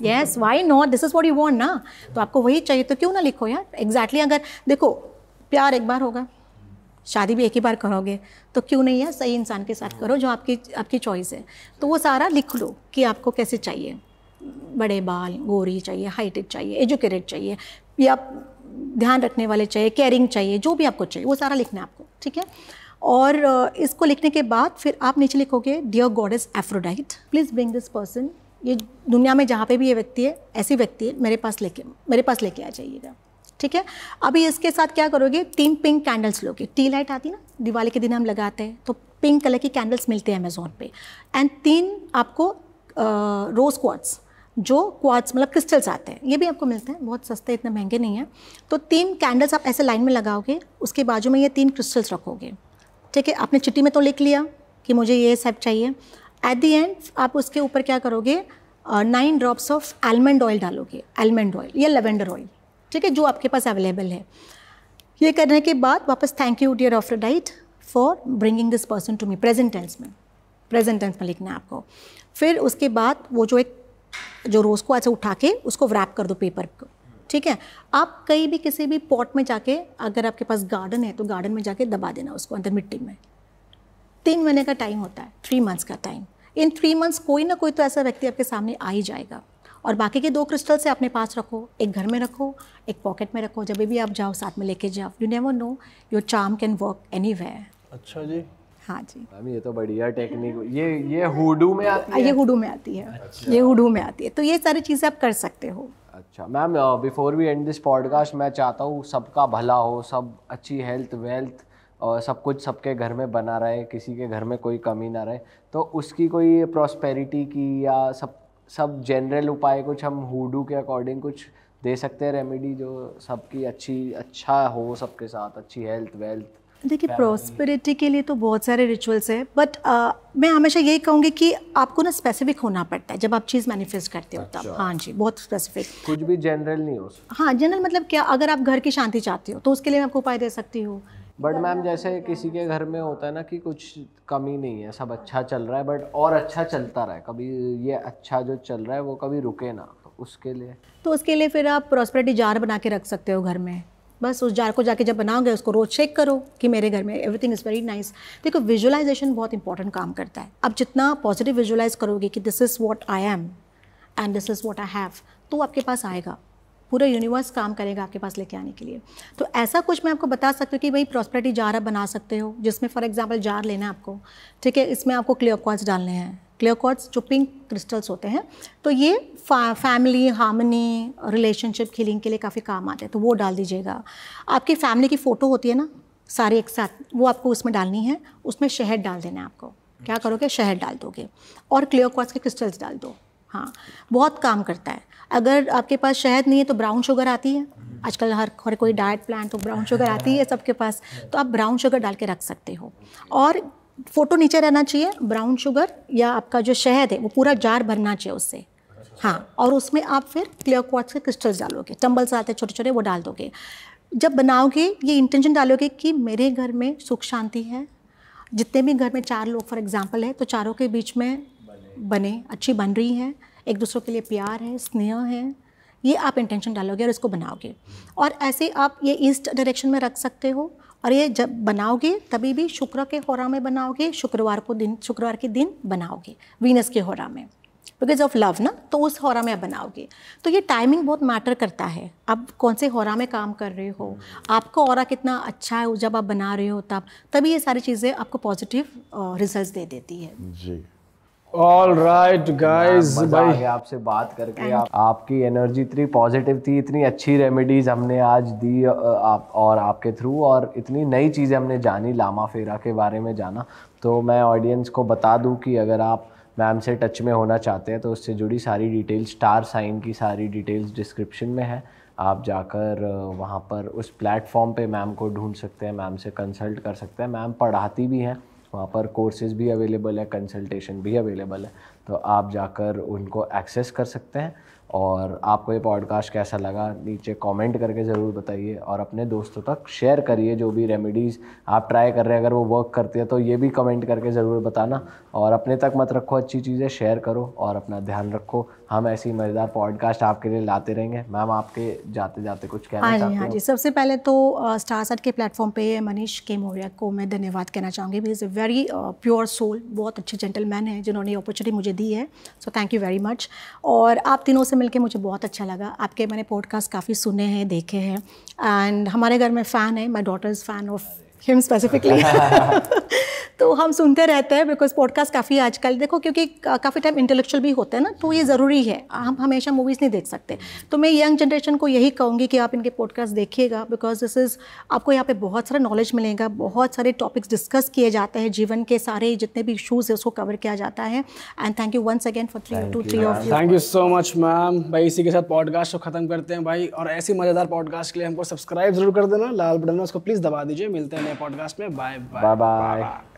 yes why not, this is what you want ना, तो आपको वही चाहिए तो क्यों ना लिखो यार। एग्जैक्टली अगर देखो प्यार एक बार होगा, शादी भी एक ही बार करोगे, तो क्यों नहीं है, सही इंसान के साथ करो जो आपकी चॉइस है। तो वो सारा लिख लो कि आपको कैसे चाहिए, बड़े बाल, गोरी चाहिए, हाइटेड चाहिए, एजुकेटेड चाहिए, या ध्यान रखने वाले चाहिए, केयरिंग चाहिए, जो भी आपको चाहिए वो सारा लिखना है आपको, ठीक है। और इसको लिखने के बाद फिर आप नीचे लिखोगे, dear goddess Aphrodite please bring this person, ये दुनिया में जहाँ पे भी ये व्यक्ति है, ऐसी व्यक्ति है, मेरे पास लेके आ जाइएगा, ठीक है। अभी इसके साथ क्या करोगे, 3 पिंक कैंडल्स लोगे, टी लाइट आती है ना, दिवाली के दिन हम लगाते हैं, तो पिंक कलर की कैंडल्स मिलते हैं अमेज़ॉन पे, एंड 3 आपको रोज़ क्वार्ट्स, जो क्वार्ट्स मतलब क्रिस्टल्स आते हैं, ये भी आपको मिलते हैं, बहुत सस्ते, इतने महंगे नहीं हैं। तो 3 कैंडल्स आप ऐसे लाइन में लगाओगे, उसके बाजू में ये 3 क्रिस्टल्स रखोगे, ठीक है। आपने चिट्ठी में तो लिख लिया कि मुझे ये सब चाहिए, एट द एंड आप उसके ऊपर क्या करोगे, 9 ड्रॉप्स ऑफ आलमंड ऑयल डालोगे, आलमंड ऑयल या लेवेंडर ऑयल, ठीक है, जो आपके पास अवेलेबल है। ये करने के बाद वापस thank you dear Aphrodite for bringing this person to me, present tense में लिखना है आपको। फिर उसके बाद वो जो रोज़ को ऐसे उठा के उसको रैप कर दो पेपर को, ठीक है। आप कहीं भी किसी भी पॉट में जाके, अगर आपके पास गार्डन है तो गार्डन में जाके दबा देना उसको अंदर मिट्टी में। 3 महीने का टाइम होता है, 3 मंथ्स का टाइम। इन 3 मंथ्स कोई ना कोई तो ऐसा व्यक्ति आपके सामने आ ही जाएगा। और बाकी के 2 क्रिस्टल से अपने पास रखो, एक घर में रखो, एक पॉकेट में रखो, जब भी आप जाओ साथ में लेके जाओ। You never know, your charm can work anywhere. अच्छा जी, हाँ जी मैम, ये तो बढ़िया टेक्निक, ये हुडू में आती है, ये हुडू में आती है, अच्छा। ये हुडू में आती है, तो ये सारी चीज़ें आप कर सकते हो। अच्छा ma'am, before we end this podcast, मैं चाहता हूँ सबका भला हो, सब अच्छी हेल्थ वेल्थ और सब कुछ सबके घर में बना रहे, किसी के घर में कोई कमी ना रहे। तो उसकी कोई प्रॉस्पेरिटी की या सब जनरल उपाय कुछ हम हुडू के अकॉर्डिंग कुछ दे सकते हैं, रेमेडी जो सबकी अच्छा हो, सबके साथ अच्छी हेल्थ वेल्थ। देखिए, प्रॉस्पेरिटी के लिए तो बहुत सारे रिचुअल्स है, बट मैं हमेशा यही कहूँगी कि आपको ना स्पेसिफिक होना पड़ता है जब आप चीज़ मैनिफेस्ट करते हो तब। हाँ जी, बहुत स्पेसिफिक, कुछ भी जनरल नहीं हो सकता। हाँ, जनरल मतलब क्या, अगर आप घर की शांति चाहते हो तो उसके लिए मैं आपको उपाय दे सकती हूँ। बट मैम, जैसे किसी के घर में होता है ना कि कुछ कमी नहीं है, सब अच्छा चल रहा है, बट और अच्छा चलता रहा है, कभी ये अच्छा जो चल रहा है वो कभी रुके ना, तो उसके लिए फिर आप प्रॉस्पेरिटी जार बना के रख सकते हो घर में। बस उस जार को जाके जब बनाओगे उसको रोज़ चेक करो कि मेरे घर में एवरीथिंग इज़ वेरी नाइस। देखो, विजुअलाइजेशन बहुत इंपॉर्टेंट काम करता है। अब जितना पॉजिटिव विजुअलाइज करोगे कि this is what I am and this is what I have, तो आपके पास आएगा, पूरा यूनिवर्स काम करेगा आपके पास लेके आने के लिए। तो ऐसा कुछ मैं आपको बता सकती हूँ कि भाई प्रॉस्पेरिटी जार आप बना सकते हो, जिसमें फॉर एग्जांपल जार लेना है आपको, ठीक है, इसमें आपको क्लियर क्वार्ट्स डालने हैं। क्लियर क्वार्ट्स जो पिंक क्रिस्टल्स होते हैं, तो ये फैमिली हार्मनी, रिलेशनशिप हीलिंग के लिए काफ़ी काम आते हैं, तो वो डाल दीजिएगा। आपकी फैमिली की फ़ोटो होती है ना सारे एक साथ, वो आपको उसमें डालनी है, उसमें शहद डाल देना है आपको। क्या करोगे, शहद डाल दोगे और क्लियर क्वार्ट्स के क्रिस्टल्स डाल दो। हाँ, बहुत काम करता है। अगर आपके पास शहद नहीं है तो ब्राउन शुगर आती है आजकल, हर कोई डाइट प्लान तो ब्राउन शुगर आती है सबके पास, तो आप ब्राउन शुगर डाल के रख सकते हो। और फोटो नीचे रहना चाहिए, ब्राउन शुगर या आपका जो शहद है वो पूरा जार भरना चाहिए उससे। हाँ, और उसमें आप फिर क्लियर क्वार्ट्स के क्रिस्टल्स डालोगे, टम्बल्स आते हैं छोटे छोटे, वो डाल दोगे। जब बनाओगे ये इंटेंशन डालोगे कि मेरे घर में सुख शांति है, जितने भी घर में 4 लोग फॉर एग्जांपल है तो चारों के बीच में बने, अच्छी बन रही है, एक दूसरे के लिए प्यार है, स्नेह है, ये आप इंटेंशन डालोगे और इसको बनाओगे। और ऐसे आप ये ईस्ट डायरेक्शन में रख सकते हो। और ये जब बनाओगे तभी भी शुक्र के होरा में बनाओगे, शुक्रवार के दिन बनाओगे, वीनस के होरा में, बिकॉज ऑफ लव ना, तो उस होरा में आप बनाओगे। तो ये टाइमिंग बहुत मैटर करता है, आप कौन से होरा में काम कर रहे हो, आपका ऑरा कितना अच्छा है जब आप बना रहे हो, तभी ये सारी चीज़ें आपको पॉजिटिव रिजल्ट्स दे देती है जी। ऑल राइट गाइज, मजा आ गया आपसे बात करके। आपकी एनर्जी इतनी पॉजिटिव थी, इतनी अच्छी रेमेडीज हमने आज दी और आपके थ्रू, और इतनी नई चीज़ें हमने जानी, लामा फेरा के बारे में जाना। तो मैं ऑडियंस को बता दूं कि अगर आप मैम से टच में होना चाहते हैं तो उससे जुड़ी सारी डिटेल्स, स्टार साइन की सारी डिटेल्स डिस्क्रिप्शन में है। आप जाकर वहाँ पर उस प्लेटफॉर्म पे मैम को ढूंढ सकते हैं, मैम से कंसल्ट कर सकते हैं। मैम पढ़ाती भी हैं, वहाँ पर कोर्सेज़ भी अवेलेबल है, कंसल्टेशन भी अवेलेबल है, तो आप जाकर उनको एक्सेस कर सकते हैं। और आपको ये पॉडकास्ट कैसा लगा नीचे कमेंट करके ज़रूर बताइए और अपने दोस्तों तक शेयर करिए। जो भी रेमेडीज़ आप ट्राई कर रहे हैं अगर वो वर्क करती है तो ये भी कमेंट करके ज़रूर बताना। और अपने तक मत रखो, अच्छी चीज़ें शेयर करो और अपना ध्यान रखो। हम ऐसी मज़ेदार पॉडकास्ट आपके लिए लाते रहेंगे। मैम आपके जाते जाते कुछ कहना चाहते हो? हाँ जी, सबसे पहले तो स्टार सेट के प्लेटफॉर्म पे मनीष के मौर्य को मैं धन्यवाद कहना चाहूँगी। He is a very pure soul, बहुत अच्छे जेंटलमैन हैं जिन्होंने अपॉर्चुनिटी मुझे दी है, so thank you very much. और आप तीनों से मिलकर मुझे बहुत अच्छा लगा। आपके मैंने पॉडकास्ट काफ़ी सुने हैं, देखे हैं, एंड हमारे घर में फ़ैन है, my daughter is fan of him specifically तो हम सुनते रहते हैं बिकॉज पॉडकास्ट काफ़ी आजकल देखो, क्योंकि काफ़ी टाइम इंटेलेक्चुअल भी होते हैं ना, तो ये ज़रूरी है। हम हमेशा मूवीज़ नहीं देख सकते, तो मैं यंग जनरेशन को यही कहूँगी कि आप इनके पॉडकास्ट देखिएगा, बिकॉज दिस इज़ आपको यहाँ पे बहुत सारा नॉलेज मिलेगा, बहुत सारे टॉपिक्स डिस्कस किए जाते हैं, जीवन के सारे जितने भी इशूज़ है उसको कवर किया जाता है। And thank you once again for 3 of you. Thank you so much ma'am. भाई इसी के साथ पॉडकास्ट को ख़त्म करते हैं भाई, और ऐसी मज़ेदार पॉडकास्ट के लिए हमको सब्सक्राइब जरूर कर देना, लाल बटन में उसको प्लीज़ दबा दीजिए। मिलते हैं नए पॉडकास्ट में, बाय बाय।